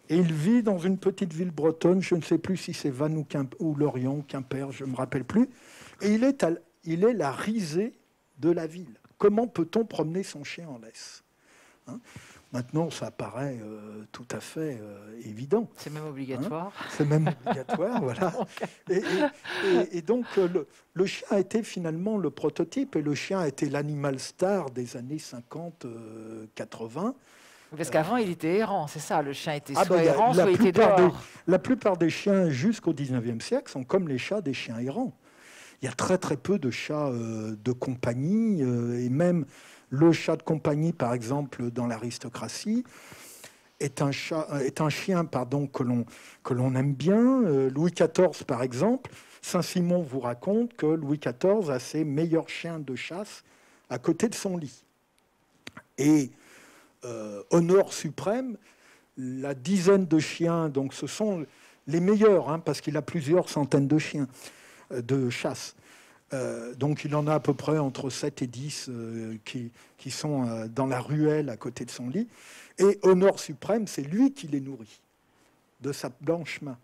Et il vit dans une petite ville bretonne, je ne sais plus si c'est Vannes ou Lorient, Quimper, je ne me rappelle plus, et il est la risée de la ville. Comment peut-on promener son chien en laisse ? Maintenant, ça paraît tout à fait évident. C'est même obligatoire. C'est même obligatoire, voilà. Et donc, le chien a été finalement le prototype, et le chien a été l'animal star des années 50-80. Parce qu'avant, il était errant, c'est ça. Le chien était soit errant, soit il était dehors. La plupart des chiens jusqu'au 19e siècle sont comme les chats des chiens errants. Il y a très très peu de chats de compagnie, et même le chat de compagnie, par exemple, dans l'aristocratie, est un chien que l'on aime bien. Louis XIV, par exemple, Saint-Simon vous raconte que Louis XIV a ses meilleurs chiens de chasse à côté de son lit. Et honneur suprême, la dizaine de chiens, donc ce sont les meilleurs, parce qu'il a plusieurs centaines de chiens de chasse. Donc il en a à peu près entre 7 et 10 qui sont dans la ruelle à côté de son lit. Et honneur suprême, c'est lui qui les nourrit de sa blanche main.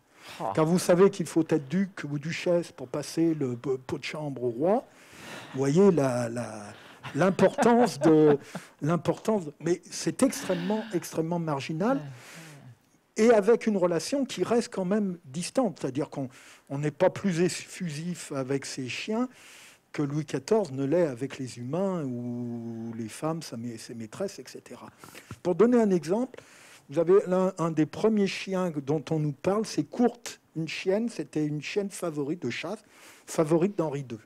Car vous savez qu'il faut être duc ou duchesse pour passer le pot de chambre au roi. Vous voyez l'importance mais c'est extrêmement marginal. Et avec une relation qui reste quand même distante. C'est-à-dire qu'on n'est pas plus effusif avec ses chiens que Louis XIV ne l'est avec les humains ou les femmes, ses maîtresses, etc. Pour donner un exemple, vous avez un des premiers chiens dont on nous parle, c'est Courte, une chienne, c'était une chienne favorite de chasse, favorite d'Henri II.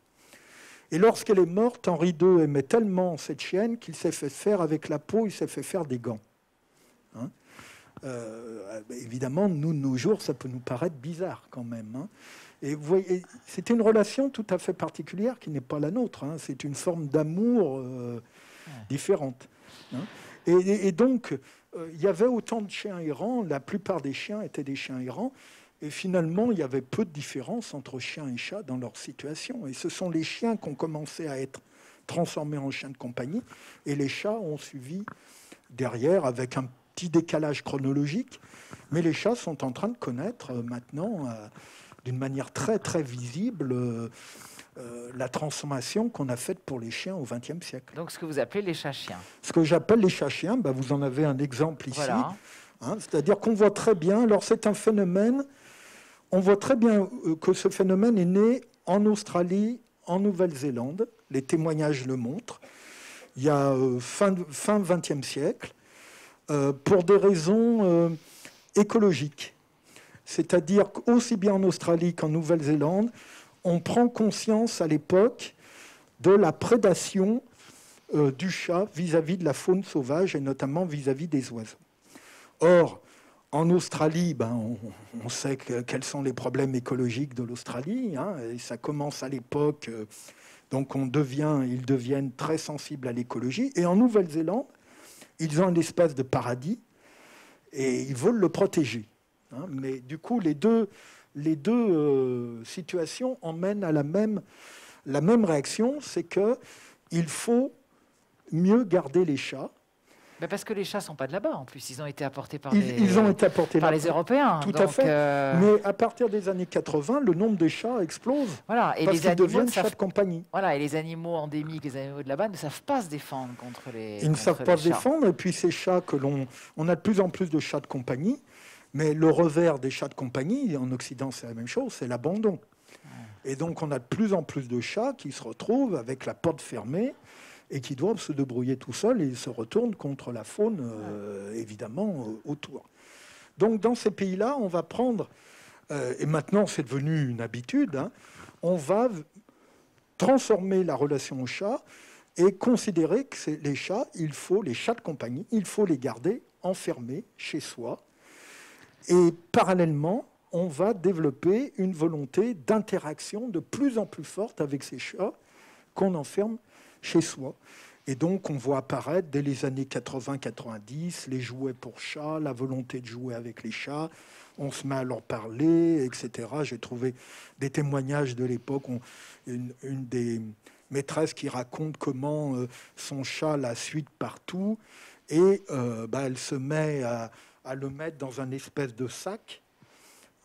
Et lorsqu'elle est morte, Henri II aimait tellement cette chienne qu'il s'est fait faire avec la peau, il s'est fait faire des gants. Évidemment, nous, de nos jours, ça peut nous paraître bizarre quand même. Hein. Et vous voyez, c'est une relation tout à fait particulière qui n'est pas la nôtre. Hein. C'est une forme d'amour différente. Hein. Et donc, il y avait autant de chiens errants. La plupart des chiens étaient des chiens errants. Et finalement, il y avait peu de différence entre chiens et chats dans leur situation. Et ce sont les chiens qui ont commencé à être transformés en chiens de compagnie. Et les chats ont suivi derrière avec un petit décalage chronologique. Mais les chats sont en train de connaître maintenant, d'une manière très, très visible, la transformation qu'on a faite pour les chiens au XXe siècle. Donc, ce que vous appelez les chats-chiens. Ce que j'appelle les chats-chiens, vous en avez un exemple ici. Voilà. Hein, c'est-à-dire qu'on voit très bien, alors c'est un phénomène, on voit très bien que ce phénomène est né en Australie, en Nouvelle-Zélande. Les témoignages le montrent. Il y a fin XXe siècle, pour des raisons écologiques. C'est-à-dire qu'aussi bien en Australie qu'en Nouvelle-Zélande, on prend conscience à l'époque de la prédation du chat vis-à-vis de la faune sauvage et notamment vis-à-vis des oiseaux. Or, en Australie, on sait quels sont les problèmes écologiques de l'Australie, hein, et ça commence à l'époque, donc ils deviennent très sensibles à l'écologie. Et en Nouvelle-Zélande, ils ont un espace de paradis et ils veulent le protéger. Hein, mais du coup, les deux situations emmènent à la même réaction, c'est qu'il faut mieux garder les chats. Parce que les chats ne sont pas de là-bas, en plus. Ils ont été apportés par ils ont été apportés par les Européens. Tout à fait. Mais à partir des années 80, le nombre des chats explose. Voilà. Et parce qu'ils deviennent chats de compagnie. Voilà. Et les animaux endémiques, les animaux de là-bas, ne savent pas se défendre contre les Ils ne savent pas se défendre. Et puis ces chats on a de plus en plus de chats de compagnie. Mais le revers des chats de compagnie, en Occident, c'est la même chose, c'est l'abandon. Ouais. Et donc on a de plus en plus de chats qui se retrouvent avec la porte fermée et qui doivent se débrouiller tout seuls et se retournent contre la faune, évidemment, autour. Donc, dans ces pays-là, on va prendre, et maintenant c'est devenu une habitude, hein, on va transformer la relation au chat et considérer que les chats de compagnie, il faut les garder enfermés chez soi. Et parallèlement, on va développer une volonté d'interaction de plus en plus forte avec ces chats qu'on enferme chez soi. Et donc, on voit apparaître dès les années 80-90 les jouets pour chats, la volonté de jouer avec les chats. On se met à leur parler, etc. J'ai trouvé des témoignages de l'époque. Une des maîtresses qui raconte comment son chat la suit partout. Et elle se met à le mettre dans un espèce de sac.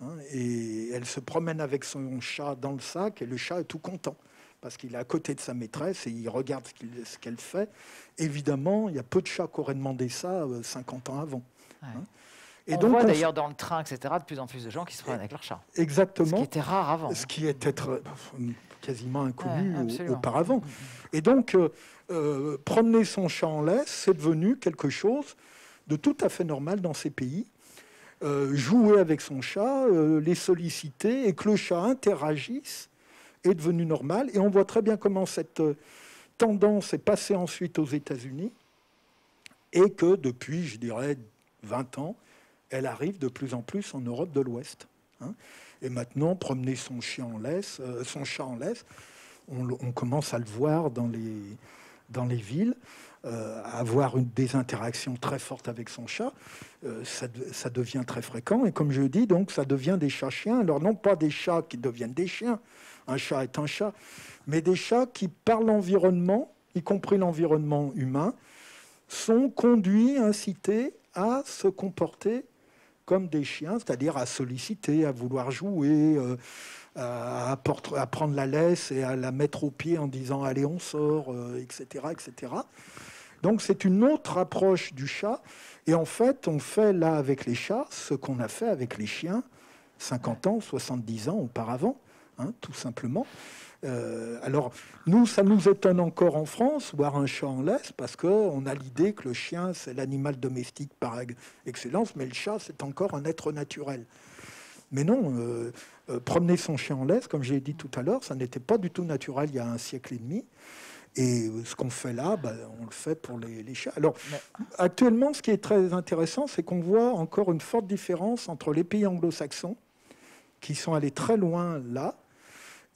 Hein, et elle se promène avec son chat dans le sac et le chat est tout content. Parce qu'il est à côté de sa maîtresse et il regarde ce qu'elle fait. Évidemment, il y a peu de chats qui auraient demandé ça 50 ans avant. Ouais. Hein. Et donc, voit d'ailleurs dans le train, etc., de plus en plus de gens qui se promènent avec leur chat. Exactement. Ce qui était rare avant. Ce qui était quasiment inconnu auparavant. Et donc, promener son chat en laisse, c'est devenu quelque chose de tout à fait normal dans ces pays. Jouer avec son chat, les solliciter et que le chat interagisse est devenu normal. Et on voit très bien comment cette tendance est passée ensuite aux États-Unis et que depuis, je dirais, 20 ans, elle arrive de plus en plus en Europe de l'Ouest. Hein. Et maintenant, promener son chat en laisse, on commence à le voir dans les villes, avoir des interactions très fortes avec son chat, ça devient très fréquent. Et comme je dis, donc, ça devient des chats-chiens. Alors, non pas des chats qui deviennent des chiens, un chat est un chat, mais des chats qui, par l'environnement, y compris l'environnement humain, sont conduits, incités à se comporter comme des chiens, c'est-à-dire à solliciter, à vouloir jouer, à prendre la laisse et à la mettre au pied en disant « allez, on sort », etc., etc. Donc c'est une autre approche du chat. Et en fait, on fait là avec les chats ce qu'on a fait avec les chiens 50 ans, 70 ans auparavant, hein, tout simplement. Alors, nous, ça nous étonne encore en France, voir un chat en laisse, parce qu'on a l'idée que le chien, c'est l'animal domestique par excellence, mais le chat, c'est encore un être naturel. Mais non, promener son chien en laisse, comme j'ai dit tout à l'heure, ça n'était pas du tout naturel il y a un siècle et demi. Et ce qu'on fait là, on le fait pour les chats. Alors, actuellement, ce qui est très intéressant, c'est qu'on voit encore une forte différence entre les pays anglo-saxons, qui sont allés très loin là,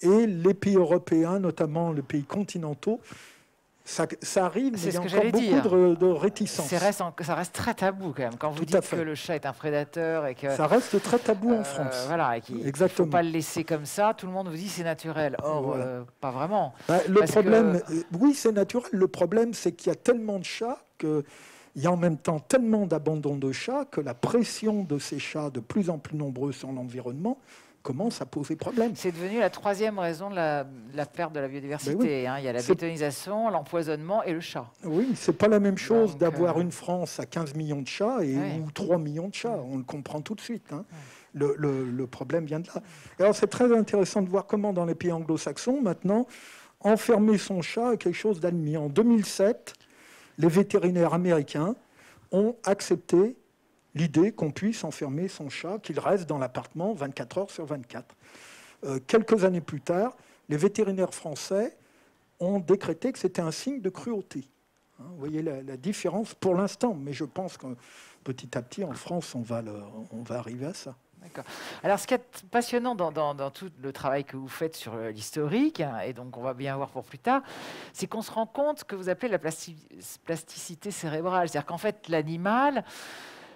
et les pays européens, notamment les pays continentaux. Ça arrive, mais il y a encore beaucoup de réticence. Ça reste très tabou quand même. Quand vous dites que le chat est un prédateur et que ça reste très tabou en France. Voilà, et qu'il ne faut pas le laisser comme ça. Tout le monde vous dit c'est naturel. Or, pas vraiment. Le problème, oui, c'est naturel. Le problème, c'est qu'il y a tellement de chats qu'il y a en même temps tellement d'abandon de chats que la pression de ces chats de plus en plus nombreux sur l'environnement commence à poser problème. C'est devenu la troisième raison de la perte de la biodiversité. Il y a la bétonisation, l'empoisonnement et le chat. Oui, c'est pas la même chose d'avoir une France à 15 millions de chats ou 3 millions de chats. On le comprend tout de suite. Le problème vient de là. Alors c'est très intéressant de voir comment dans les pays anglo-saxons, maintenant, enfermer son chat est quelque chose d'admis. En 2007, les vétérinaires américains ont accepté l'idée qu'on puisse enfermer son chat, qu'il reste dans l'appartement 24 heures sur 24. Quelques années plus tard, les vétérinaires français ont décrété que c'était un signe de cruauté. Vous voyez la différence pour l'instant, mais je pense que petit à petit, en France, on va arriver à ça. D'accord. Alors, ce qui est passionnant dans tout le travail que vous faites sur l'historique, et donc on va bien voir pour plus tard, c'est qu'on se rend compte que vous appelez la plasticité cérébrale. C'est-à-dire qu'en fait, l'animal...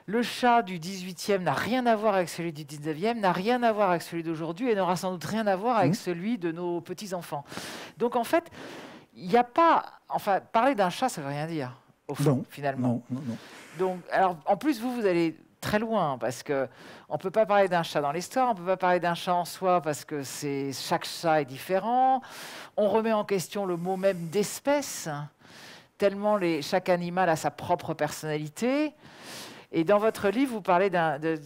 Le chat du 18e n'a rien à voir avec celui du 19e, n'a rien à voir avec celui d'aujourd'hui et n'aura sans doute rien à voir avec celui de nos petits-enfants. Donc en fait, il n'y a pas... Enfin, parler d'un chat, ça ne veut rien dire, au fond, finalement. Non. Donc, alors, en plus, vous allez très loin, parce qu'on ne peut pas parler d'un chat dans l'histoire, on ne peut pas parler d'un chat en soi, parce que chaque chat est différent. On remet en question le mot même d'espèce, tellement chaque animal a sa propre personnalité. Et dans votre livre, vous parlez de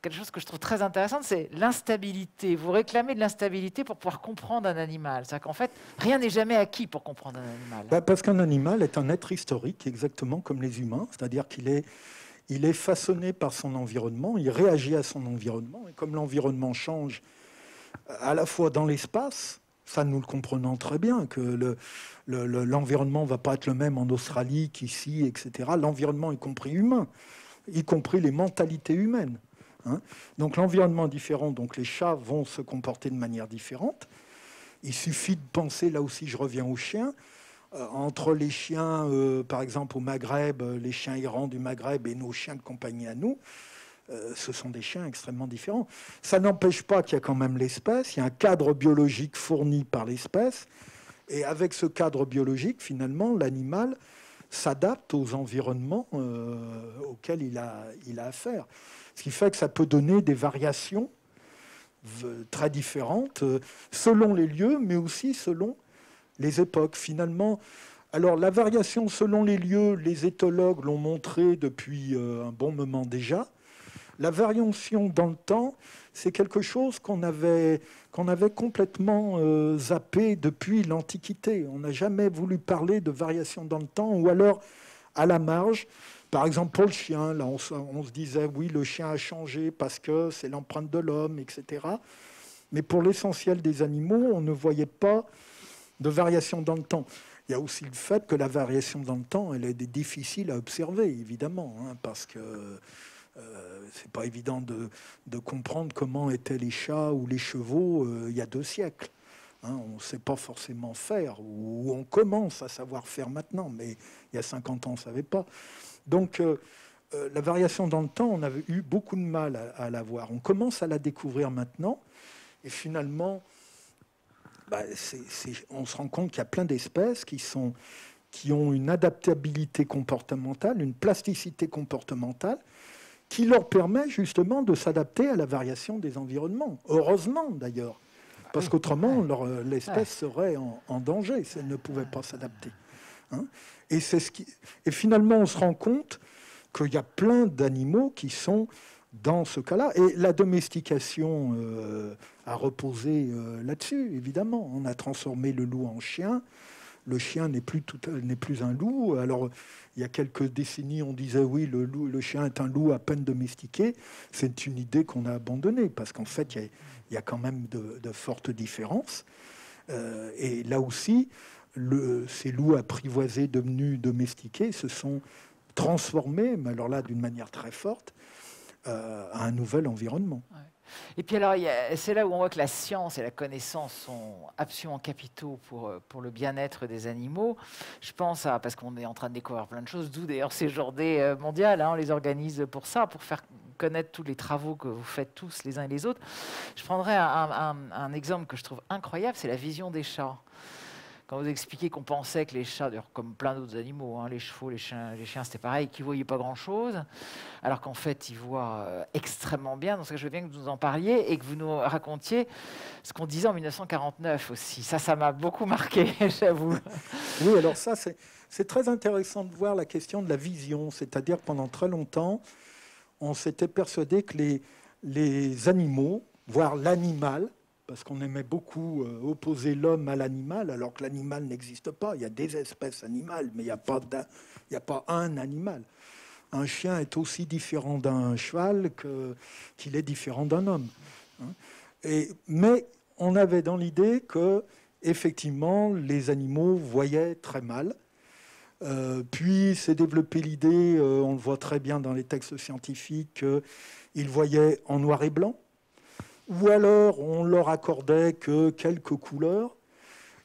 quelque chose que je trouve très intéressant, c'est l'instabilité. Vous réclamez de l'instabilité pour pouvoir comprendre un animal. C'est-à-dire qu'en fait, rien n'est jamais acquis pour comprendre un animal. Parce qu'un animal est un être historique, exactement comme les humains. C'est-à-dire qu'il est façonné par son environnement, il réagit à son environnement. Et comme l'environnement change à la fois dans l'espace, ça nous le comprenons très bien, que l'environnement ne va pas être le même en Australie qu'ici, etc. L'environnement, y compris humain, y compris les mentalités humaines. Donc l'environnement est différent, donc les chats vont se comporter de manière différente. Il suffit de penser, là aussi je reviens aux chiens, entre les chiens, par exemple au Maghreb, les chiens errants du Maghreb et nos chiens de compagnie à nous, ce sont des chiens extrêmement différents. Ça n'empêche pas qu'il y a quand même l'espèce, il y a un cadre biologique fourni par l'espèce, et avec ce cadre biologique, finalement, l'animal s'adapte aux environnements auxquels il a affaire. Ce qui fait que ça peut donner des variations très différentes selon les lieux, mais aussi selon les époques. Finalement, alors la variation selon les lieux, les éthologues l'ont montré depuis un bon moment déjà. La variation dans le temps, c'est quelque chose qu'on avait complètement zappé depuis l'Antiquité. On n'a jamais voulu parler de variation dans le temps, ou alors à la marge. Par exemple, pour le chien, là, on se disait, oui, le chien a changé parce que c'est l'empreinte de l'homme, etc. Mais pour l'essentiel des animaux, on ne voyait pas de variation dans le temps. Il y a aussi le fait que la variation dans le temps, elle est difficile à observer, évidemment, parce que c'est pas évident de comprendre comment étaient les chats ou les chevaux il y a 2 siècles. On ne sait pas forcément faire, ou on commence à savoir faire maintenant, mais il y a 50 ans, on ne savait pas. Donc, la variation dans le temps, on avait eu beaucoup de mal à la voir. On commence à la découvrir maintenant, et finalement, on se rend compte qu'il y a plein d'espèces qui ont une adaptabilité comportementale, une plasticité comportementale, qui leur permet justement de s'adapter à la variation des environnements. Heureusement d'ailleurs, parce qu'autrement l'espèce serait en danger si elle ne pouvait pas s'adapter. Et finalement, on se rend compte qu'il y a plein d'animaux qui sont dans ce cas-là. Et la domestication a reposé là-dessus, évidemment. On a transformé le loup en chien. Le chien n'est plus un loup. Alors, il y a quelques décennies, on disait oui, le chien est un loup à peine domestiqué. C'est une idée qu'on a abandonnée parce qu'en fait, il y a quand même de fortes différences. Et là aussi, ces loups apprivoisés devenus domestiqués se sont transformés, mais alors là d'une manière très forte, à un nouvel environnement. Ouais. Et puis alors, c'est là où on voit que la science et la connaissance sont absolument capitaux pour le bien-être des animaux. Je pense à, parce qu'on est en train de découvrir plein de choses, d'où d'ailleurs ces journées mondiales, hein, on les organise pour ça, pour faire connaître tous les travaux que vous faites tous les uns et les autres. Je prendrais un exemple que je trouve incroyable, c'est la vision des chats. Quand vous expliquez qu'on pensait que les chats, d'ailleurs comme plein d'autres animaux, hein, les chevaux, les chiens c'était pareil, qu'ils ne voyaient pas grand-chose, alors qu'en fait, ils voient extrêmement bien. Donc, je veux bien que vous nous en parliez et que vous nous racontiez ce qu'on disait en 1949 aussi. Ça m'a beaucoup marqué, j'avoue. Oui, alors ça, c'est très intéressant de voir la question de la vision. C'est-à-dire que pendant très longtemps, on s'était persuadé que les animaux, voire l'animal, parce qu'on aimait beaucoup opposer l'homme à l'animal, alors que l'animal n'existe pas. Il y a des espèces animales, mais il n'y a pas un animal. Un chien est aussi différent d'un cheval qu'il est différent d'un homme. Mais on avait dans l'idée que, effectivement, les animaux voyaient très mal. Puis s'est développée l'idée, on le voit très bien dans les textes scientifiques, qu'ils voyaient en noir et blanc. Ou alors on leur accordait que quelques couleurs.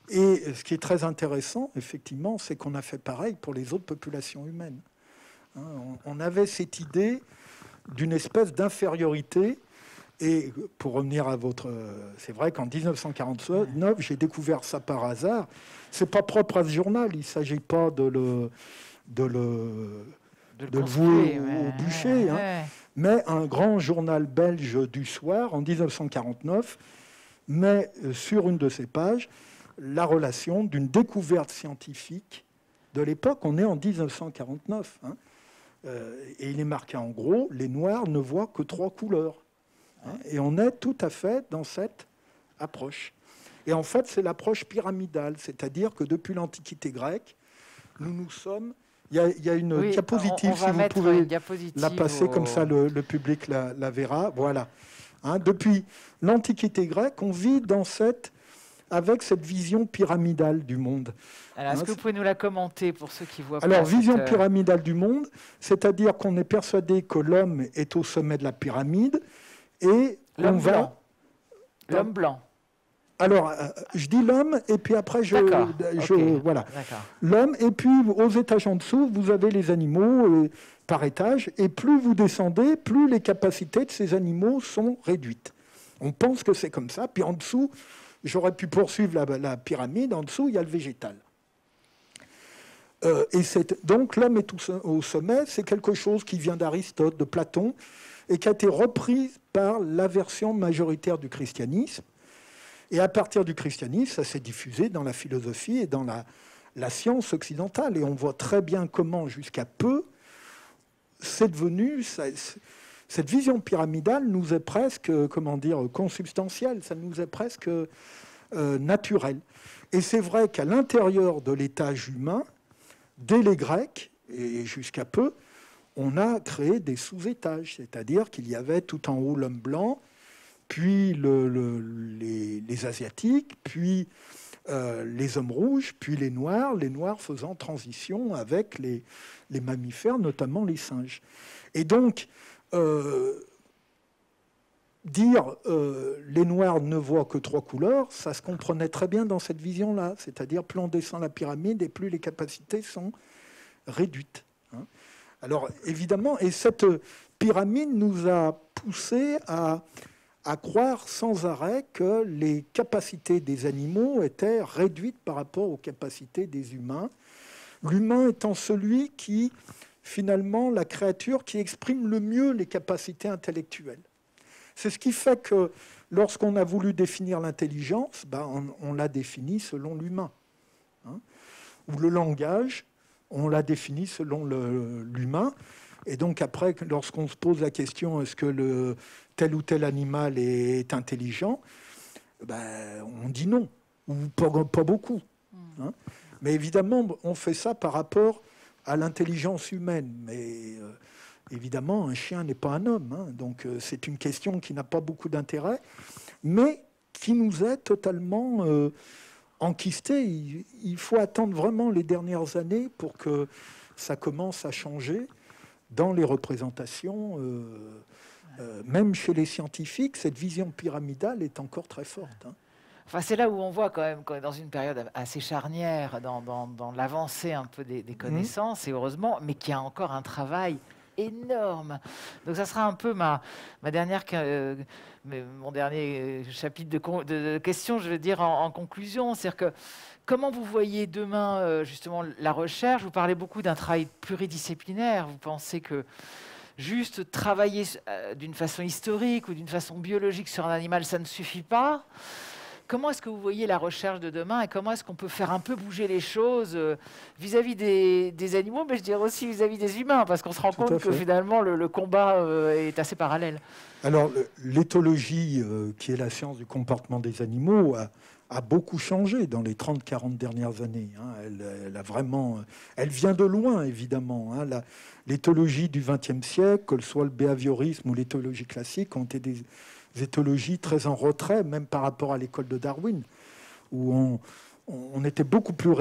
Et ce qui est très intéressant, effectivement, c'est qu'on a fait pareil pour les autres populations humaines. On avait cette idée d'une espèce d'infériorité. Et pour revenir à votre... C'est vrai qu'en 1949, j'ai découvert ça par hasard. C'est pas propre à ce journal. Il ne s'agit pas de le vouer au bûcher. Hein. Mais un grand journal belge du soir, en 1949, met sur une de ses pages la relation d'une découverte scientifique de l'époque. On est en 1949. Hein. Et il est marqué en gros, les Noirs ne voient que 3 couleurs. Hein. Et on est tout à fait dans cette approche. Et en fait, c'est l'approche pyramidale, c'est-à-dire que depuis l'Antiquité grecque, nous sommes... Il y a une diapositive, si vous pouvez la passer comme ça, le public la verra. Voilà. Hein, depuis l'Antiquité grecque, on vit avec cette vision pyramidale du monde. Alors, est-ce que vous pouvez nous la commenter pour ceux qui voient pas? Alors, vision pyramidale du monde, c'est-à-dire qu'on est persuadé que l'homme est au sommet de la pyramide et l'homme blanc. L'homme blanc. Alors, je dis l'homme, et puis après, voilà. L'homme, et puis aux étages en dessous, vous avez les animaux par étage, et plus vous descendez, plus les capacités de ces animaux sont réduites. On pense que c'est comme ça, puis en dessous, j'aurais pu poursuivre la pyramide, en dessous, il y a le végétal. Donc, l'homme est au sommet, c'est quelque chose qui vient d'Aristote, de Platon, et qui a été reprise par la version majoritaire du christianisme. Et à partir du christianisme, ça s'est diffusé dans la philosophie et dans la science occidentale. Et on voit très bien comment, jusqu'à peu, c'est devenu... Cette vision pyramidale nous est presque, consubstantielle. Ça nous est presque naturel. Et c'est vrai qu'à l'intérieur de l'étage humain, dès les Grecs, et jusqu'à peu, on a créé des sous-étages. C'est-à-dire qu'il y avait tout en haut l'homme blanc, puis les Asiatiques, puis les hommes rouges, puis les Noirs faisant transition avec les mammifères, notamment les singes. Et donc, dire les Noirs ne voient que 3 couleurs, ça se comprenait très bien dans cette vision-là. C'est-à-dire, plus on descend la pyramide et plus les capacités sont réduites. Hein. Alors, évidemment, et cette pyramide nous a poussé à croire sans arrêt que les capacités des animaux étaient réduites par rapport aux capacités des humains. L'humain étant celui qui, finalement, la créature qui exprime le mieux les capacités intellectuelles. C'est ce qui fait que lorsqu'on a voulu définir l'intelligence, on l'a définie selon l'humain. Hein. Ou le langage, on l'a défini selon l'humain. Et donc après, lorsqu'on se pose la question, est-ce que tel ou tel animal est intelligent, on dit non, ou pas beaucoup. Hein. Mais évidemment, on fait ça par rapport à l'intelligence humaine. Mais évidemment, un chien n'est pas un homme. Hein. Donc c'est une question qui n'a pas beaucoup d'intérêt, mais qui nous est totalement enquisté. Il faut attendre vraiment les dernières années pour que ça commence à changer dans les représentations. Même chez les scientifiques, cette vision pyramidale est encore très forte. Enfin, c'est là où on voit quand même qu'on est dans une période assez charnière dans l'avancée un peu des connaissances, et heureusement, mais qu'il y a encore un travail énorme. Donc ça sera un peu mon dernier chapitre de questions, je veux dire, en conclusion. C'est-à-dire que comment vous voyez demain justement la recherche? Vous parlez beaucoup d'un travail pluridisciplinaire. Vous pensez que juste travailler d'une façon historique ou d'une façon biologique sur un animal, ça ne suffit pas? Comment est-ce que vous voyez la recherche de demain et comment est-ce qu'on peut faire un peu bouger les choses vis-à-vis des animaux, mais je dirais aussi vis-à-vis des humains, parce qu'on se rend compte que finalement le combat est assez parallèle. Alors, l'éthologie, qui est la science du comportement des animaux, a beaucoup changé dans les 30-40 dernières années. Elle vient de loin, évidemment. L'éthologie du XXe siècle, que ce soit le behaviorisme ou l'éthologie classique, ont été des éthologies très en retrait, même par rapport à l'école de Darwin, où on était beaucoup plus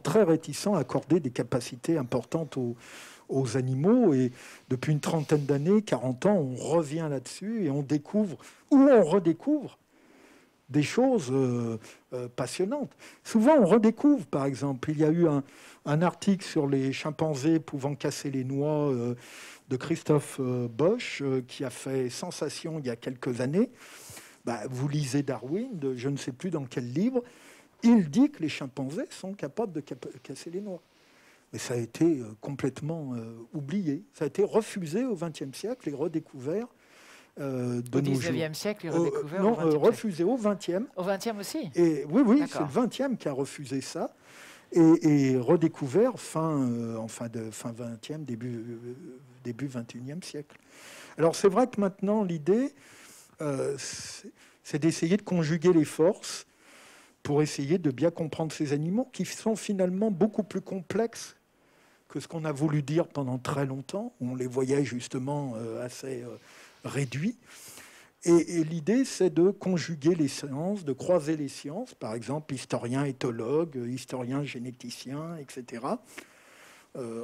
très réticent à accorder des capacités importantes aux animaux. Et depuis une trentaine d'années, 40 ans, on revient là-dessus et on découvre, ou on redécouvre, des choses passionnantes. Souvent, on redécouvre, par exemple, il y a eu un article sur les chimpanzés pouvant casser les noix de Christophe Bosch, qui a fait sensation il y a quelques années. Vous lisez Darwin, je ne sais plus dans quel livre, il dit que les chimpanzés sont capables de casser les noix. Mais ça a été complètement oublié. Ça a été refusé au XXe siècle et redécouvert au 19e siècle, redécouvert non, refusé au 20e. Au 20e aussi? Et, oui, c'est le 20e qui a refusé ça. Et redécouvert fin 20e, début 21e siècle. Alors c'est vrai que maintenant, l'idée, c'est d'essayer de conjuguer les forces pour essayer de bien comprendre ces animaux qui sont finalement beaucoup plus complexes que ce qu'on a voulu dire pendant très longtemps, où on les voyait justement assez réduits. Et l'idée, c'est de conjuguer les sciences, de croiser les sciences, par exemple historien, éthologue, historien, généticien, etc.,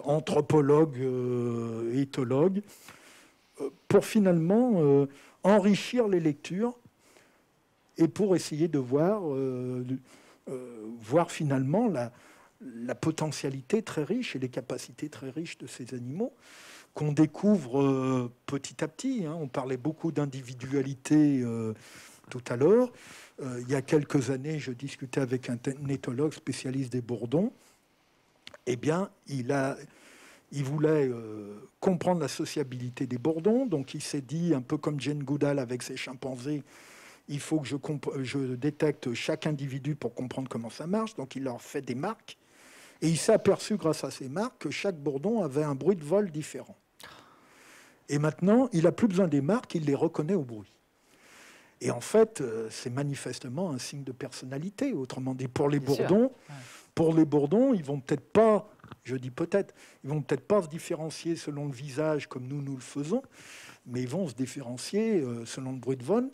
anthropologue, éthologue, pour finalement enrichir les lectures et pour essayer de voir finalement la potentialité très riche et les capacités très riches de ces animaux qu'on découvre petit à petit. On parlait beaucoup d'individualité tout à l'heure. Il y a quelques années, je discutais avec un éthologue spécialiste des bourdons. Eh bien, il voulait comprendre la sociabilité des bourdons. Donc, il s'est dit, un peu comme Jane Goodall avec ses chimpanzés, il faut que je détecte chaque individu pour comprendre comment ça marche. Donc, il leur fait des marques. Et il s'est aperçu, grâce à ces marques, que chaque bourdon avait un bruit de vol différent. Et maintenant, il n'a plus besoin des marques, il les reconnaît au bruit. Et en fait, c'est manifestement un signe de personnalité. Autrement dit, pour les bourdons, ils vont peut-être pas, je dis peut-être, ils vont peut-être pas se différencier selon le visage comme nous le faisons, mais ils vont se différencier selon le bruit de vol,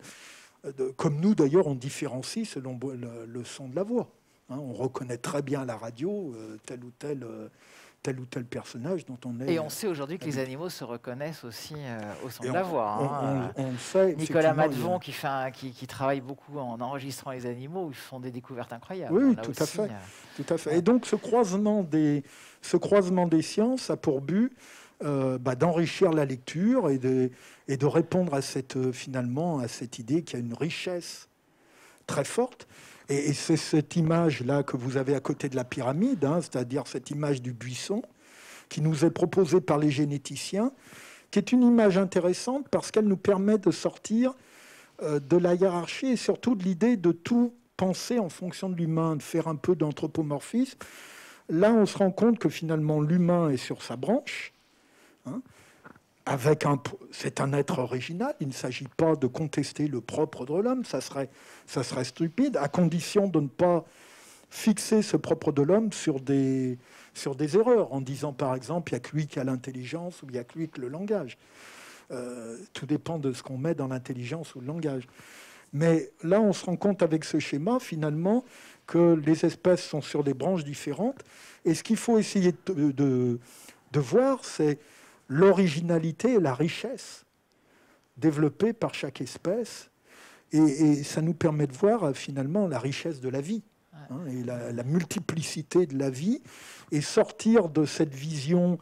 comme nous d'ailleurs on différencie selon le son de la voix. On reconnaît très bien à la radio tel ou tel personnage dont on est... Et on sait aujourd'hui que les animaux se reconnaissent aussi au son de la voix. On sait, Nicolas Matvon, qui travaille beaucoup en enregistrant les animaux, ils font des découvertes incroyables. Oui, tout à fait. Et donc ce croisement des sciences a pour but d'enrichir la lecture et de répondre à cette idée qu'il y a une richesse très forte. Et c'est cette image-là que vous avez à côté de la pyramide, c'est-à-dire cette image du buisson, qui nous est proposée par les généticiens, qui est une image intéressante parce qu'elle nous permet de sortir de la hiérarchie et surtout de l'idée de tout penser en fonction de l'humain, de faire un peu d'anthropomorphisme. Là, on se rend compte que finalement, l'humain est sur sa branche, c'est un être original, il ne s'agit pas de contester le propre de l'homme, ça serait stupide, à condition de ne pas fixer ce propre de l'homme sur des erreurs, en disant par exemple, il n'y a que lui qui a l'intelligence ou il n'y a que lui qui a le langage. Tout dépend de ce qu'on met dans l'intelligence ou le langage. Mais là, on se rend compte avec ce schéma, finalement, que les espèces sont sur des branches différentes. Et ce qu'il faut essayer de voir, c'est l'originalité et la richesse développée par chaque espèce. Et ça nous permet de voir finalement la richesse de la vie, hein, et la multiplicité de la vie, et sortir de cette vision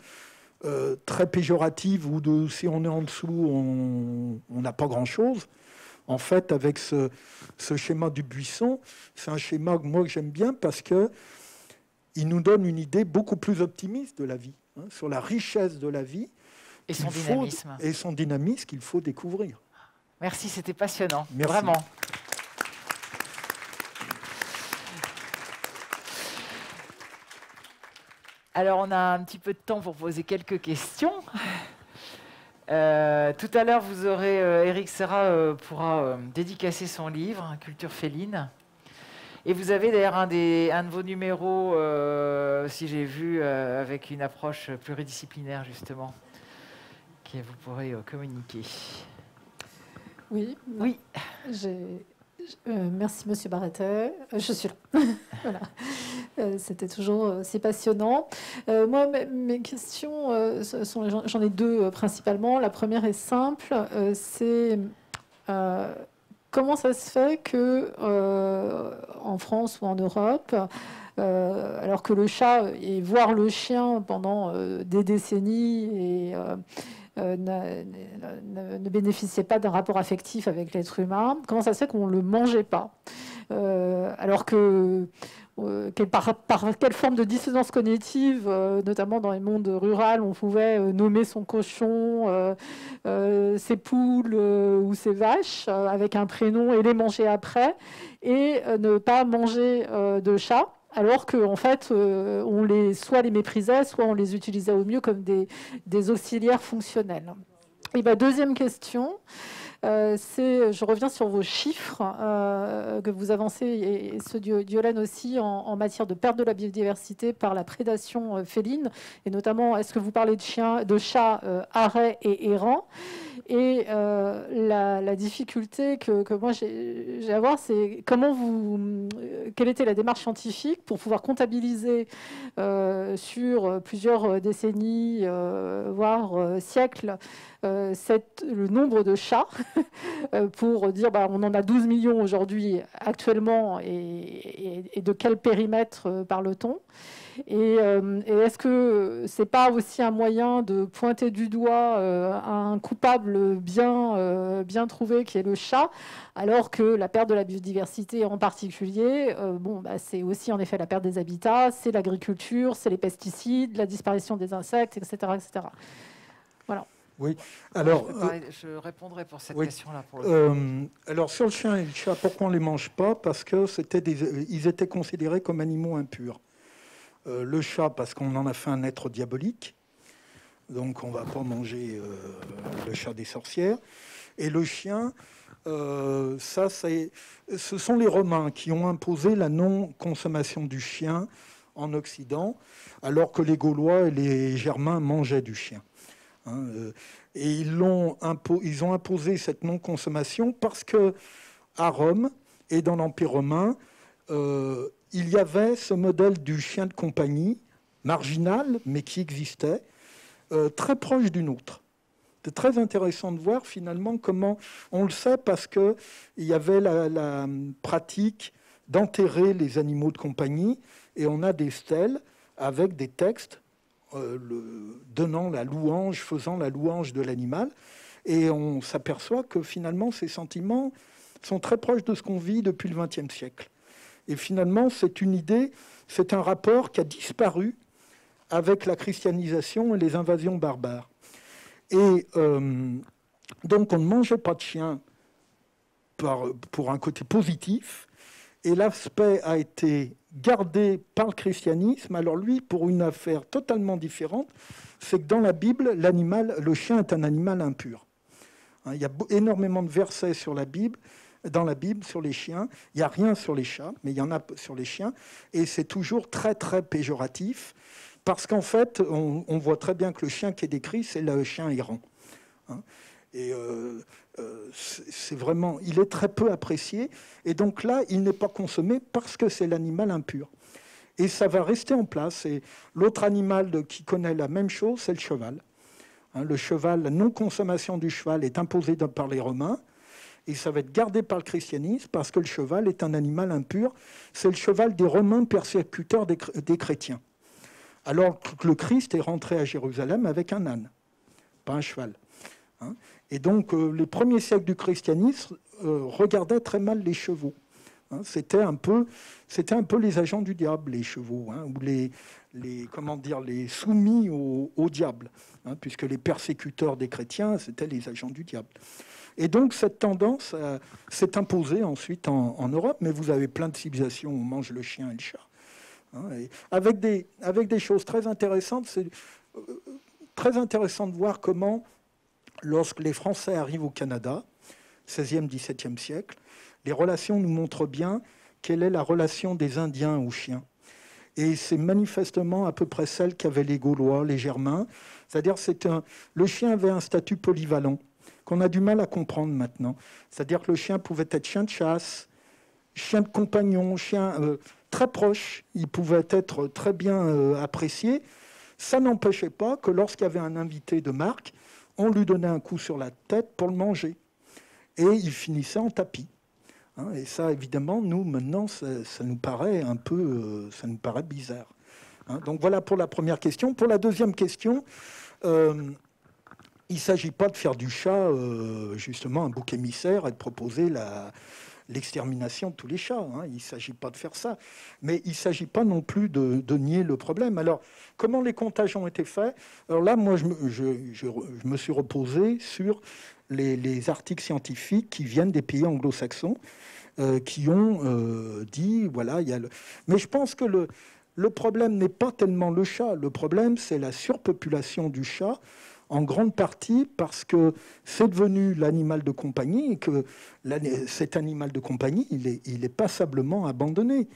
très péjorative où si on est en dessous, on n'a pas grand-chose. En fait, avec ce schéma du buisson, c'est un schéma que j'aime bien parce qu'il nous donne une idée beaucoup plus optimiste de la vie, hein, sur la richesse de la vie et son dynamisme. Et son dynamisme qu'il faut découvrir. Merci, c'était passionnant. Merci. Vraiment. Alors, on a un petit peu de temps pour poser quelques questions. Tout à l'heure, vous aurez Éric Serra pourra dédicacer son livre, Culture féline. Et vous avez d'ailleurs un de vos numéros, si j'ai vu, avec une approche pluridisciplinaire, justement, que vous pourrez communiquer. Oui. Oui. Merci, Monsieur Barretet. Je suis là. Voilà. C'était toujours si passionnant. Moi, mes questions, j'en ai deux principalement. La première est simple. C'est comment ça se fait que en France ou en Europe, alors que le chat et voire le chien pendant des décennies et ne bénéficiait pas d'un rapport affectif avec l'être humain, comment ça se fait qu'on ne le mangeait pas, alors que par quelle forme de dissonance cognitive, notamment dans les mondes ruraux, on pouvait nommer son cochon, ses poules ou ses vaches avec un prénom et les manger après, et ne pas manger de chat, alors qu'en fait, on soit les méprisait, soit on les utilisait au mieux comme des auxiliaires fonctionnels. Et deuxième question, je reviens sur vos chiffres que vous avancez, et ceux d'Yolène aussi, en matière de perte de la biodiversité par la prédation féline, et notamment, est-ce que vous parlez de chats arrêts et errants? Et la difficulté que moi j'ai à voir, c'est quelle était la démarche scientifique pour pouvoir comptabiliser sur plusieurs décennies, voire siècles, le nombre de chats pour dire on en a 12 millions aujourd'hui actuellement, et de quel périmètre parle-t-on? Et est-ce que c'est pas aussi un moyen de pointer du doigt un coupable bien trouvé qui est le chat, alors que la perte de la biodiversité en particulier, c'est aussi en effet la perte des habitats, c'est l'agriculture, c'est les pesticides, la disparition des insectes, etc., etc. Voilà. Oui, alors... Je répondrai pour cette oui. question-là. Alors, sur le chien et le chat, pourquoi on ne les mange pas? Parce qu'ils étaient considérés comme animaux impurs. Le chat, parce qu'on en a fait un être diabolique, donc on ne va pas manger le chat des sorcières. Et le chien, ce sont les Romains qui ont imposé la non-consommation du chien en Occident, alors que les Gaulois et les Germains mangeaient du chien. Et ils ont imposé cette non-consommation parce que à Rome et dans l'Empire romain, il y avait ce modèle du chien de compagnie, marginal, mais qui existait, très proche du nôtre. C'est très intéressant de voir finalement comment, on le sait parce qu'il y avait la pratique d'enterrer les animaux de compagnie, et on a des stèles avec des textes faisant la louange de l'animal, et on s'aperçoit que finalement ces sentiments sont très proches de ce qu'on vit depuis le XXe siècle. Et finalement, c'est une idée, c'est un rapport qui a disparu avec la christianisation et les invasions barbares. Et donc, on ne mangeait pas de chien pour un côté positif, et l'aspect a été gardé par le christianisme. Alors lui, pour une affaire totalement différente, c'est que dans la Bible, le chien est un animal impur. Il y a énormément de versets dans la Bible sur les chiens. Il n'y a rien sur les chats, mais il y en a sur les chiens. Et c'est toujours très, très péjoratif, parce qu'en fait, on voit très bien que le chien qui est décrit, c'est le chien errant. Et c'est vraiment, il est très peu apprécié. Et donc là, il n'est pas consommé parce que c'est l'animal impur. Et ça va rester en place. Et l'autre animal qui connaît la même chose, c'est le cheval. Hein, le cheval, la non-consommation du cheval est imposée par les Romains. Et ça va être gardé par le christianisme parce que le cheval est un animal impur. C'est le cheval des Romains persécuteurs des chrétiens. Alors que le Christ est rentré à Jérusalem avec un âne, pas un cheval. Hein. Et donc, les premiers siècles du christianisme regardaient très mal les chevaux. Hein. C'était un peu les agents du diable, les chevaux, hein, ou les soumis au diable, hein, puisque les persécuteurs des chrétiens, c'était les agents du diable. Et donc, cette tendance s'est imposée ensuite en Europe, mais vous avez plein de civilisations où on mange le chien et le chat. Hein, et avec des choses très intéressantes. C'est très intéressant de voir comment, lorsque les Français arrivent au Canada, 16e, 17e siècle, les relations nous montrent bien quelle est la relation des Indiens aux chiens. Et c'est manifestement à peu près celle qu'avaient les Gaulois, les Germains. C'est-à-dire le chien avait un statut polyvalent qu'on a du mal à comprendre maintenant. C'est-à-dire que le chien pouvait être chien de chasse, chien de compagnon, chien très proche. Il pouvait être très bien apprécié. Ça n'empêchait pas que lorsqu'il y avait un invité de marque, on lui donnait un coup sur la tête pour le manger. Et il finissait en tapis. Hein, et ça, évidemment, nous, maintenant, ça nous paraît un peu... ça nous paraît bizarre. Hein, donc voilà pour la première question. Pour la deuxième question, il ne s'agit pas de faire du chat, justement, un bouc émissaire et de proposer l'extermination de tous les chats. Hein. Il ne s'agit pas de faire ça. Mais il ne s'agit pas non plus de nier le problème. Alors, comment les comptages ont été faits? Alors là, moi, je me suis reposé sur les articles scientifiques qui viennent des pays anglo-saxons, qui ont dit, voilà, il y a le... Mais je pense que le problème n'est pas tellement le chat. Le problème, c'est la surpopulation du chat, en grande partie parce que c'est devenu l'animal de compagnie et que cet animal de compagnie, il est passablement abandonné.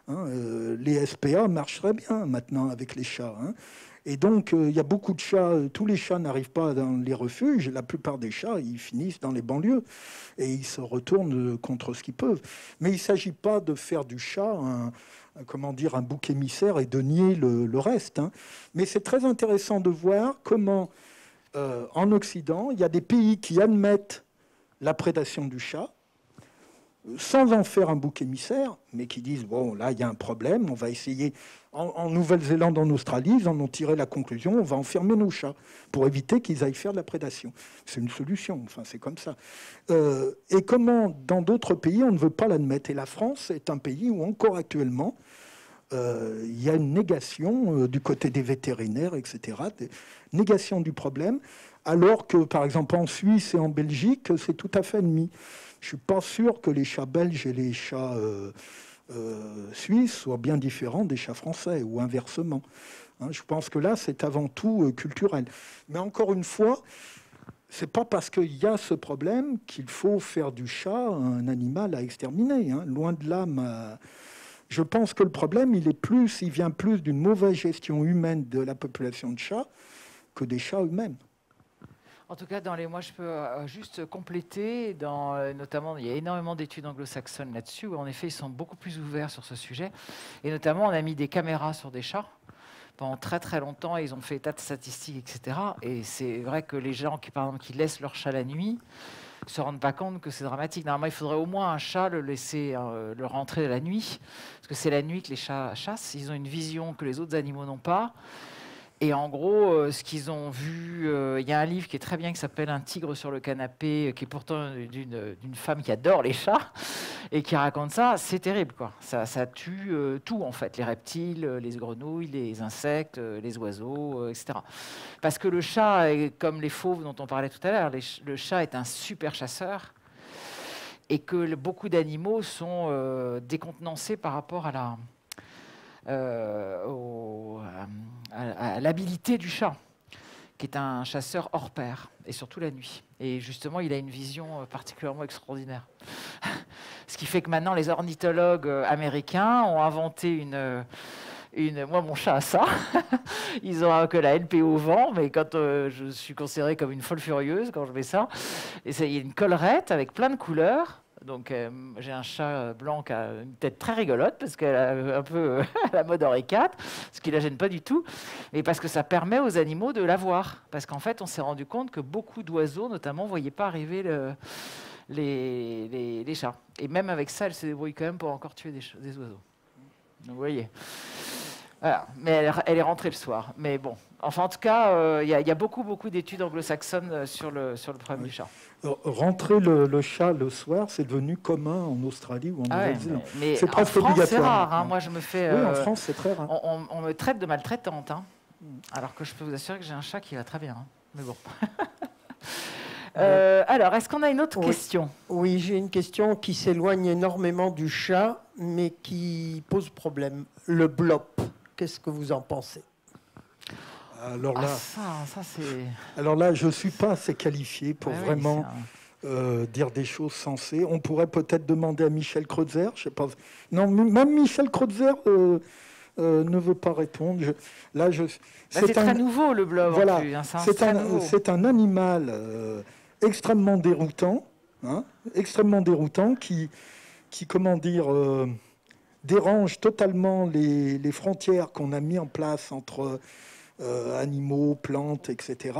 Hein, les SPA marchent très bien maintenant avec les chats. Hein. Et donc, il y a beaucoup de chats. Tous les chats n'arrivent pas dans les refuges. La plupart des chats, ils finissent dans les banlieues et ils se retournent contre ce qu'ils peuvent. Mais il ne s'agit pas de faire du chat un bouc émissaire et de nier le reste. Hein. Mais c'est très intéressant de voir comment, en Occident, il y a des pays qui admettent la prédation du chat, sans en faire un bouc émissaire, mais qui disent, bon, là, il y a un problème, on va essayer... En Nouvelle-Zélande, en Australie, ils en ont tiré la conclusion, on va enfermer nos chats pour éviter qu'ils aillent faire de la prédation. C'est une solution, enfin, c'est comme ça. Et comment, dans d'autres pays, on ne veut pas l'admettre? Et la France est un pays où, encore actuellement, il y a une négation du côté des vétérinaires, etc., négation du problème, alors que, par exemple, en Suisse et en Belgique, c'est tout à fait admis. Je ne suis pas sûr que les chats belges et les chats suisses soient bien différents des chats français, ou inversement. Hein, je pense que là, c'est avant tout culturel. Mais encore une fois, ce n'est pas parce qu'il y a ce problème qu'il faut faire du chat un animal à exterminer. Hein. Loin de là, je pense que le problème, il vient plus d'une mauvaise gestion humaine de la population de chats que des chats eux-mêmes. En tout cas, moi, je peux juste compléter. Notamment, il y a énormément d'études anglo-saxonnes là-dessus, où en effet, ils sont beaucoup plus ouverts sur ce sujet. Et notamment, on a mis des caméras sur des chats. Pendant très très longtemps, ils ont fait état de statistiques, etc. Et c'est vrai que les gens par exemple, qui laissent leur chat la nuit ne se rendent pas compte que c'est dramatique. Normalement, il faudrait au moins un chat le laisser le rentrer la nuit, parce que c'est la nuit que les chats chassent. Ils ont une vision que les autres animaux n'ont pas. Et en gros, ce qu'ils ont vu, il y a un livre qui est très bien qui s'appelle « Un tigre sur le canapé », qui est pourtant d'une femme qui adore les chats et qui raconte ça. C'est terrible, quoi. Ça tue tout, en fait, les reptiles, les grenouilles, les insectes, les oiseaux, etc. Parce que le chat, comme les fauves dont on parlait tout à l'heure, le chat est un super chasseur et que beaucoup d'animaux sont décontenancés par rapport à l'habilité du chat, qui est un chasseur hors pair, et surtout la nuit. Et justement, il a une vision particulièrement extraordinaire. Ce qui fait que maintenant, les ornithologues américains ont inventé Moi, mon chat a ça. Ils ont que la LP au vent, mais quand je suis considérée comme une folle furieuse quand je mets ça. Et il y a une collerette avec plein de couleurs. Donc, j'ai un chat blanc qui a une tête très rigolote parce qu'elle a un peu la mode Henri IV, ce qui ne la gêne pas du tout, et parce que ça permet aux animaux de la voir. Parce qu'en fait, on s'est rendu compte que beaucoup d'oiseaux, notamment, ne voyaient pas arriver les chats. Et même avec ça, elle se débrouille quand même pour encore tuer des oiseaux. Donc, vous voyez. Voilà. Mais elle est rentrée le soir. Mais bon, enfin, en tout cas, il y a beaucoup d'études anglo-saxonnes sur le problème du chat. Rentrer le chat le soir, c'est devenu commun en Australie ou en Nouvelle-Zélande. Mais c'est presque France, obligatoire. C'est rare. Hein. Moi, je me fais. Oui, en France, c'est très rare. On me traite de maltraitante, hein. Alors que je peux vous assurer que j'ai un chat qui va très bien. Hein. Mais bon. Alors, est-ce qu'on a une autre question? Oui, j'ai une question qui s'éloigne énormément du chat, mais qui pose problème. Le blop, qu'est-ce que vous en pensez? Alors là, c'est... Alors là, je ne suis pas assez qualifié pour vraiment dire des choses sensées. On pourrait peut-être demander à Michel Kreutzer. Je sais pas. Non, même Michel Kreutzer ne veut pas répondre. C'est très nouveau, le blob. Voilà, en plus, hein, c'est un animal extrêmement déroutant, qui comment dire, dérange totalement les frontières qu'on a mis en place entre animaux, plantes, etc.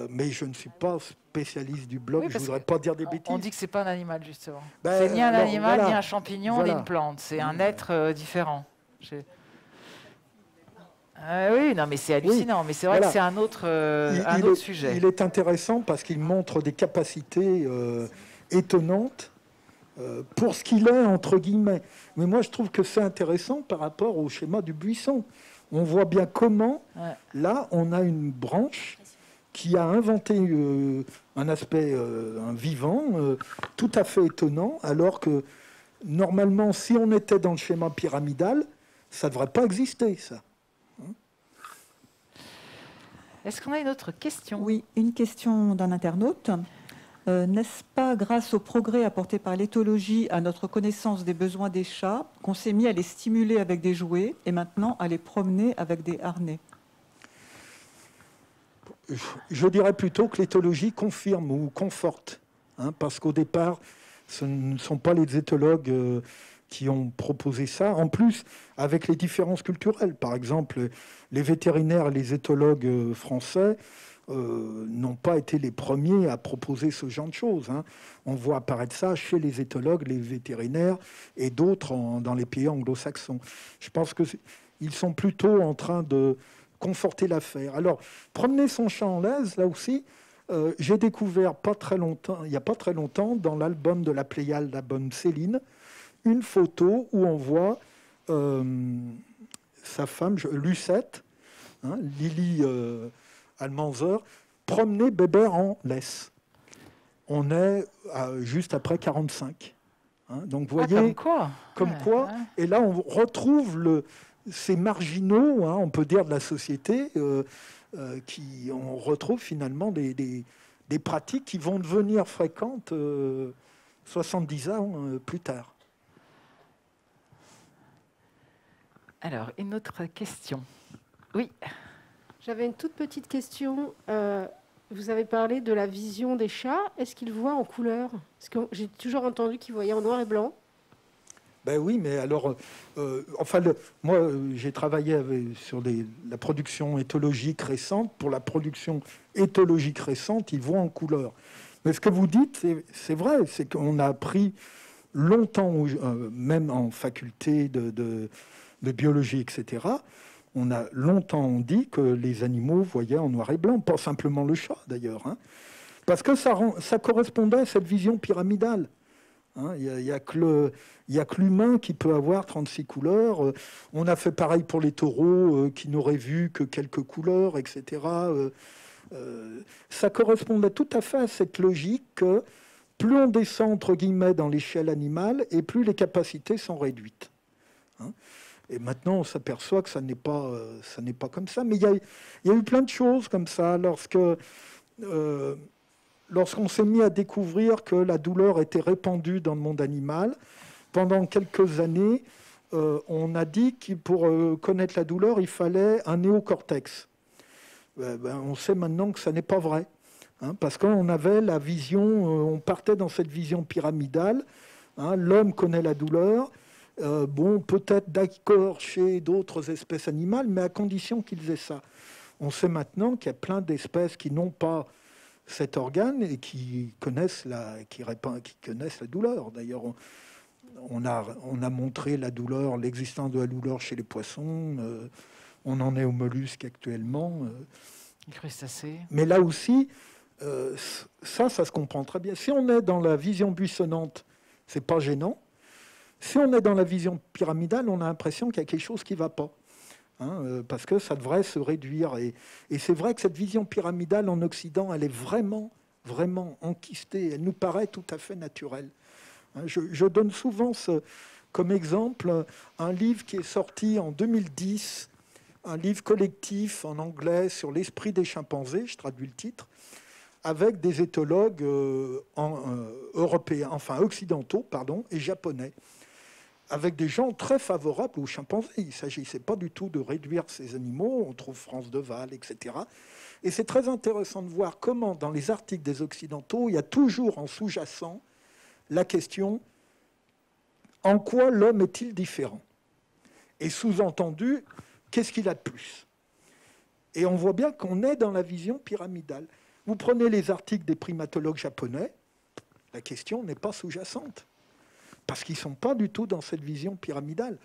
Mais je ne suis pas spécialiste du blob, je ne voudrais pas dire des bêtises. On dit que ce n'est pas un animal, justement. C'est ni un animal, ni un champignon, ni une plante. C'est un être différent. Oui, non, mais c'est hallucinant. Mais c'est vrai que c'est un autre sujet. Il est intéressant parce qu'il montre des capacités étonnantes pour ce qu'il est, entre guillemets. Mais moi, je trouve que c'est intéressant par rapport au schéma du buisson. On voit bien comment, là, on a une branche qui a inventé un aspect un vivant tout à fait étonnant, alors que, normalement, si on était dans le schéma pyramidal, ça ne devrait pas exister, ça. Est-ce qu'on a une autre question? Oui, une question d'un internaute. N'est-ce pas grâce au progrès apporté par l'éthologie à notre connaissance des besoins des chats qu'on s'est mis à les stimuler avec des jouets et maintenant à les promener avec des harnais? Je dirais plutôt que l'éthologie confirme ou conforte, parce qu'au départ, ce ne sont pas les éthologues qui ont proposé ça. En plus, avec les différences culturelles, par exemple, les vétérinaires et les éthologues français n'ont pas été les premiers à proposer ce genre de choses. On voit apparaître ça chez les éthologues, les vétérinaires et d'autres dans les pays anglo-saxons. Je pense qu'ils sont plutôt en train de conforter l'affaire. Alors, promener son chat en laisse, là aussi, j'ai découvert il n'y a pas très longtemps, dans l'album de la Pléiade, l'album Céline, une photo où on voit sa femme, Lucette, Lily Almanzer, promener Bébert en laisse. On est juste après 45. Donc vous voyez, comme quoi. Et là, on retrouve ces marginaux, on peut dire, de la société, on retrouve finalement des pratiques qui vont devenir fréquentes 70 ans plus tard. Alors, une autre question. Oui. J'avais une toute petite question. Vous avez parlé de la vision des chats. Est-ce qu'ils voient en couleur? Parce que j'ai toujours entendu qu'ils voyaient en noir et blanc. Ben oui, mais alors, moi, j'ai travaillé sur la production éthologique récente. Pour la production éthologique récente, ils voient en couleur. Mais ce que vous dites, c'est vrai, c'est qu'on a appris longtemps, même en faculté de biologie, etc., on a longtemps dit que les animaux voyaient en noir et blanc, pas simplement le chat d'ailleurs, parce que ça correspondait à cette vision pyramidale. Il n'y a que l'humain qui peut avoir 36 couleurs. On a fait pareil pour les taureaux qui n'auraient vu que quelques couleurs, etc. Ça correspondait tout à fait à cette logique que plus on descend, entre guillemets, dans l'échelle animale, et plus les capacités sont réduites. Et maintenant, on s'aperçoit que ça n'est pas comme ça. Mais il y a eu plein de choses comme ça. Lorsqu'on s'est mis à découvrir que la douleur était répandue dans le monde animal, pendant quelques années, on a dit que pour connaître la douleur, il fallait un néocortex. On sait maintenant que ça n'est pas vrai. Parce qu'on avait la vision, on partait dans cette vision pyramidale. L'homme connaît la douleur. Peut-être d'accord chez d'autres espèces animales, mais à condition qu'ils aient ça. On sait maintenant qu'il y a plein d'espèces qui n'ont pas cet organe et qui connaissent la douleur. D'ailleurs, on a montré l'existence de la douleur chez les poissons. On en est aux mollusques actuellement. Les crustacés. Mais là aussi, ça se comprend très bien. Si on est dans la vision buissonnante, c'est pas gênant. Si on est dans la vision pyramidale, on a l'impression qu'il y a quelque chose qui ne va pas. Parce que ça devrait se réduire. Et c'est vrai que cette vision pyramidale en Occident, elle est vraiment, vraiment enquistée. Elle nous paraît tout à fait naturelle. Je donne souvent comme exemple un livre qui est sorti en 2010, un livre collectif en anglais sur l'esprit des chimpanzés, je traduis le titre, avec des éthologues occidentaux et japonais, avec des gens très favorables aux chimpanzés. Il ne s'agissait pas du tout de réduire ces animaux. On trouve France Deval, etc. Et c'est très intéressant de voir comment, dans les articles des Occidentaux, il y a toujours en sous-jacent la question « En quoi l'homme est-il différent ?» Et sous-entendu, qu'est-ce qu'il a de plus? Et on voit bien qu'on est dans la vision pyramidale. Vous prenez les articles des primatologues japonais, la question n'est pas sous-jacente. Parce qu'ils ne sont pas du tout dans cette vision pyramidale.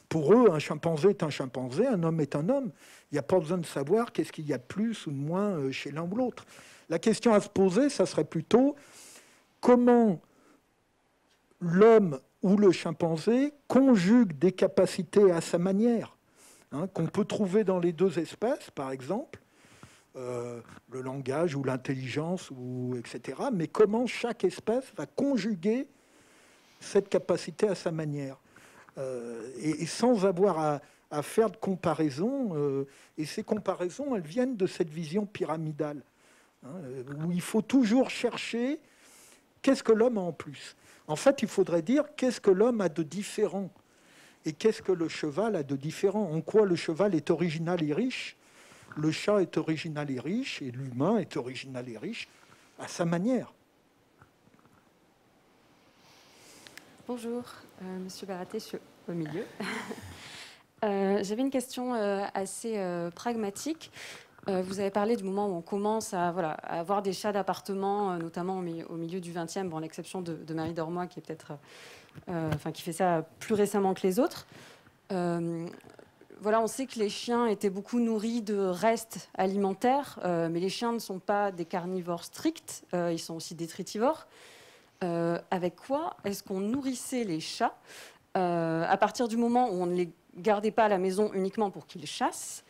Pour eux, un chimpanzé est un chimpanzé, un homme est un homme. Il n'y a pas besoin de savoir qu'est-ce qu'il y a de plus ou de moins chez l'un ou l'autre. La question à se poser, ça serait plutôt comment l'homme ou le chimpanzé conjugue des capacités à sa manière, qu'on peut trouver dans les deux espèces, par exemple, le langage ou l'intelligence, etc. Mais comment chaque espèce va conjuguer cette capacité à sa manière, et sans avoir à faire de comparaison. Et ces comparaisons, elles viennent de cette vision pyramidale, où il faut toujours chercher qu'est-ce que l'homme a en plus. En fait, il faudrait dire qu'est-ce que l'homme a de différent et qu'est-ce que le cheval a de différent. En quoi le cheval est original et riche, le chat est original et riche, et l'humain est original et riche à sa manière. Bonjour, Monsieur Baraté, je suis au milieu. J'avais une question assez pragmatique. Vous avez parlé du moment où on commence à avoir des chats d'appartement, notamment au milieu du XXe, à l'exception de Marie Dormoy, qui est peut-être, qui fait ça plus récemment que les autres. On sait que les chiens étaient beaucoup nourris de restes alimentaires, mais les chiens ne sont pas des carnivores stricts, ils sont aussi détritivores. Avec quoi est-ce qu'on nourrissait les chats à partir du moment où on ne les gardait pas à la maison uniquement pour qu'ils chassent,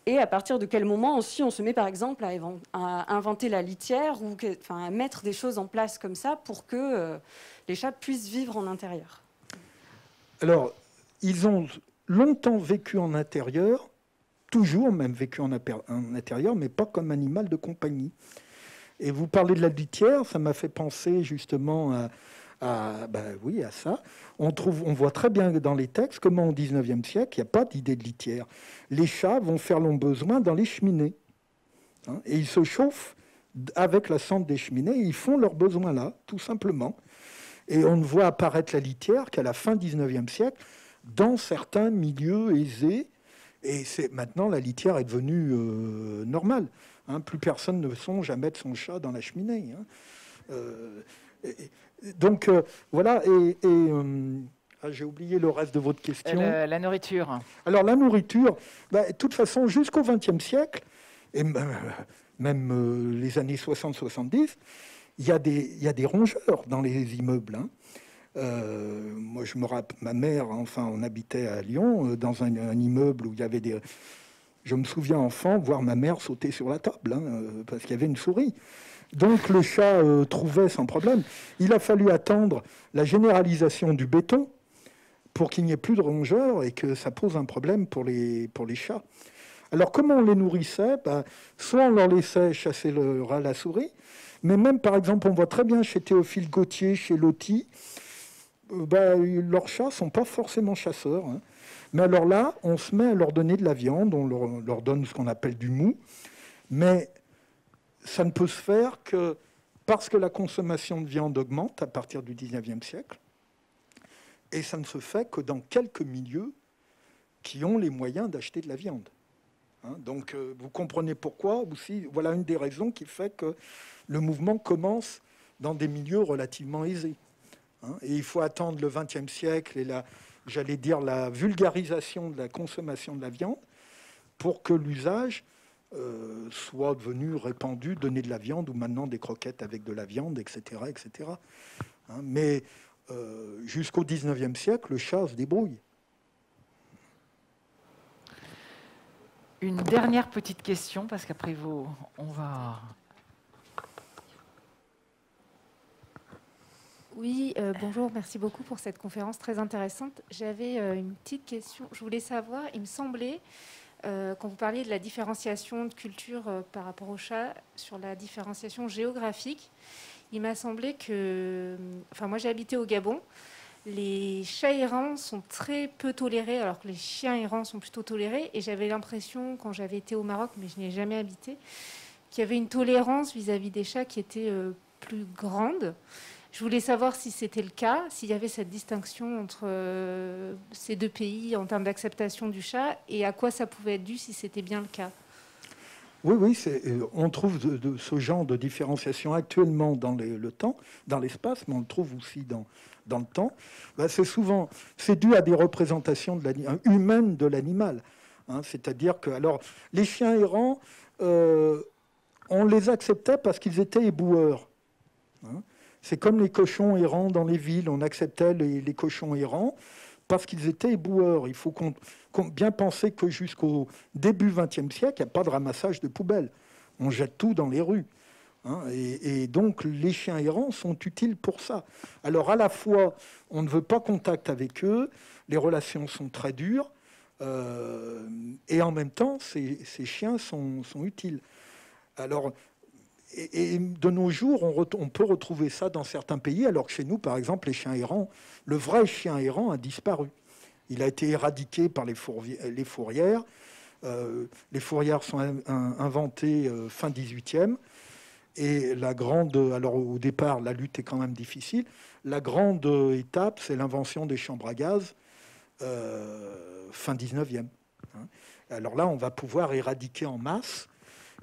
et à partir de quel moment aussi on se met par exemple à inventer la litière ou à mettre des choses en place comme ça pour que les chats puissent vivre en intérieur? Alors, ils ont longtemps vécu en intérieur, toujours même vécu en intérieur, mais pas comme animal de compagnie. Et vous parlez de la litière, ça m'a fait penser justement à ça. On voit très bien dans les textes comment au XIXe siècle, il n'y a pas d'idée de litière. Les chats vont faire leurs besoins dans les cheminées. Et ils se chauffent avec la cendre des cheminées, et ils font leurs besoins là, tout simplement. Et on ne voit apparaître la litière qu'à la fin du XIXe siècle, dans certains milieux aisés. Et maintenant, la litière est devenue normale. Plus personne ne songe à mettre son chat dans la cheminée. Voilà. J'ai oublié le reste de votre question. La nourriture. Alors, la nourriture, de toute façon, jusqu'au XXe siècle, et même les années 60-70, il y a des rongeurs dans les immeubles. Moi, je me rappelle, ma mère, on habitait à Lyon, dans un immeuble où il y avait des... Je me souviens, enfant, voir ma mère sauter sur la table, parce qu'il y avait une souris. Donc, le chat trouvait sans problème. Il a fallu attendre la généralisation du béton pour qu'il n'y ait plus de rongeurs et que ça pose un problème pour les chats. Alors, comment on les nourrissait? Soit on leur laissait chasser le rat, la souris, mais même, par exemple, on voit très bien chez Théophile Gautier, chez Loti, Leurs chats ne sont pas forcément chasseurs, hein. Mais alors là, on se met à leur donner de la viande, on leur donne ce qu'on appelle du mou, mais ça ne peut se faire que parce que la consommation de viande augmente à partir du 19e siècle, et ça ne se fait que dans quelques milieux qui ont les moyens d'acheter de la viande. Hein, donc vous comprenez pourquoi aussi, voilà une des raisons qui fait que le mouvement commence dans des milieux relativement aisés. Hein, et il faut attendre le XXe siècle et la vulgarisation de la consommation de la viande pour que l'usage soit devenu répandu, donner de la viande ou maintenant des croquettes avec de la viande, etc. etc. Hein, mais jusqu'au XIXe siècle, le chat se débrouille. Une dernière petite question, parce qu'après on va... Oui, bonjour, merci beaucoup pour cette conférence très intéressante. J'avais une petite question. Je voulais savoir, il me semblait, quand vous parliez de la différenciation de culture par rapport au chat, sur la différenciation géographique, il m'a semblé que... Enfin, moi, j'ai habité au Gabon. Les chats errants sont très peu tolérés, alors que les chiens errants sont plutôt tolérés. Et j'avais l'impression, quand j'avais été au Maroc, mais je n'y ai jamais habité, qu'il y avait une tolérance vis-à-vis des chats qui était plus grande. Je voulais savoir si c'était le cas, s'il y avait cette distinction entre ces deux pays en termes d'acceptation du chat, et à quoi ça pouvait être dû si c'était bien le cas. Oui, on trouve ce genre de différenciation actuellement dans le temps, dans l'espace, mais on le trouve aussi dans le temps. C'est dû à des représentations humaines de l'animal. Hein, c'est-à-dire que, alors, les chiens errants, on les acceptait parce qu'ils étaient éboueurs. Hein. C'est comme les cochons errants dans les villes, on acceptait les cochons errants parce qu'ils étaient éboueurs. Il faut bien penser que jusqu'au début XXe siècle, il n'y a pas de ramassage de poubelles. On jette tout dans les rues. Hein, et donc, les chiens errants sont utiles pour ça. Alors, à la fois, on ne veut pas contact avec eux, les relations sont très dures, et en même temps, ces chiens sont utiles. Alors, et de nos jours, on peut retrouver ça dans certains pays, alors que chez nous, par exemple, les chiens errants, le vrai chien errant a disparu. Il a été éradiqué par les fourrières. Les fourrières sont inventées fin 18e. Et alors au départ, la lutte est quand même difficile. La grande étape, c'est l'invention des chambres à gaz, fin 19e. Alors là, on va pouvoir éradiquer en masse.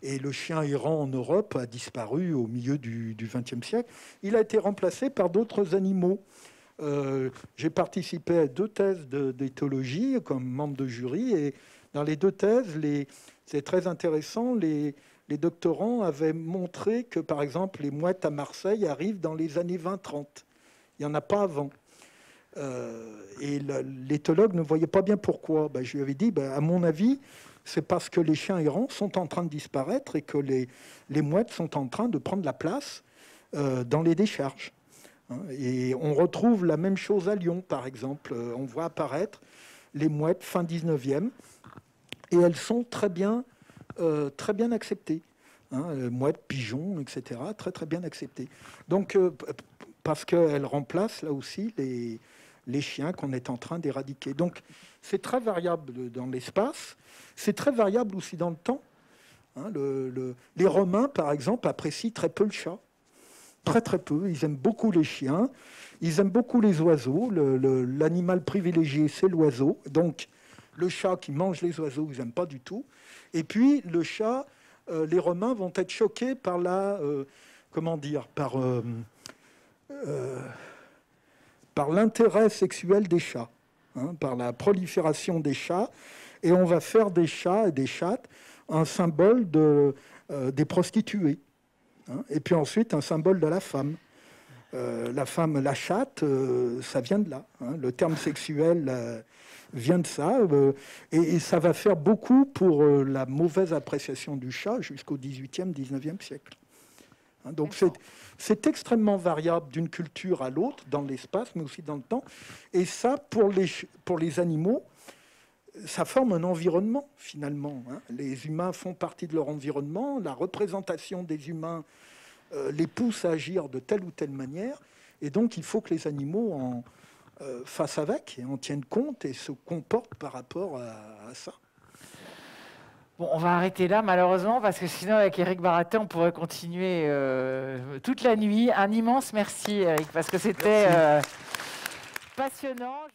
Et le chien errant en Europe a disparu au milieu du XXe siècle. Il a été remplacé par d'autres animaux. J'ai participé à 2 thèses d'éthologie comme membre de jury. Et dans les 2 thèses, c'est très intéressant, les doctorants avaient montré que, par exemple, les mouettes à Marseille arrivent dans les années 20-30. Il n'y en a pas avant. Et l'éthologue ne voyait pas bien pourquoi. Je lui avais dit, à mon avis, c'est parce que les chiens errants sont en train de disparaître et que les mouettes sont en train de prendre la place dans les décharges. Et on retrouve la même chose à Lyon, par exemple. On voit apparaître les mouettes fin 19e et elles sont très bien acceptées. Mouettes, pigeons, etc. Très, très bien acceptées. Donc, parce qu'elles remplacent là aussi les chiens qu'on est en train d'éradiquer. Donc, c'est très variable dans l'espace. C'est très variable aussi dans le temps. Les Romains, par exemple, apprécient très peu le chat. Très, très peu. Ils aiment beaucoup les chiens. Ils aiment beaucoup les oiseaux. L'animal privilégié, c'est l'oiseau. Donc, le chat qui mange les oiseaux, ils n'aiment pas du tout. Et puis, le chat, les Romains vont être choqués par par l'intérêt sexuel des chats, par la prolifération des chats. Et on va faire des chats et des chattes un symbole des prostituées. Et puis ensuite, un symbole de la femme. La femme, la chatte, ça vient de là. Le terme sexuel vient de ça. Et ça va faire beaucoup pour la mauvaise appréciation du chat jusqu'au XVIIIe, XIXe siècle. Donc c'est extrêmement variable d'une culture à l'autre, dans l'espace, mais aussi dans le temps. Et ça, pour les animaux, ça forme un environnement, finalement. Les humains font partie de leur environnement. La représentation des humains les pousse à agir de telle ou telle manière. Et donc, il faut que les animaux fassent avec et en tiennent compte et se comportent par rapport à ça. Bon, on va arrêter là, malheureusement, parce que sinon, avec Éric Baraté, on pourrait continuer toute la nuit. Un immense merci, Éric, parce que c'était passionnant.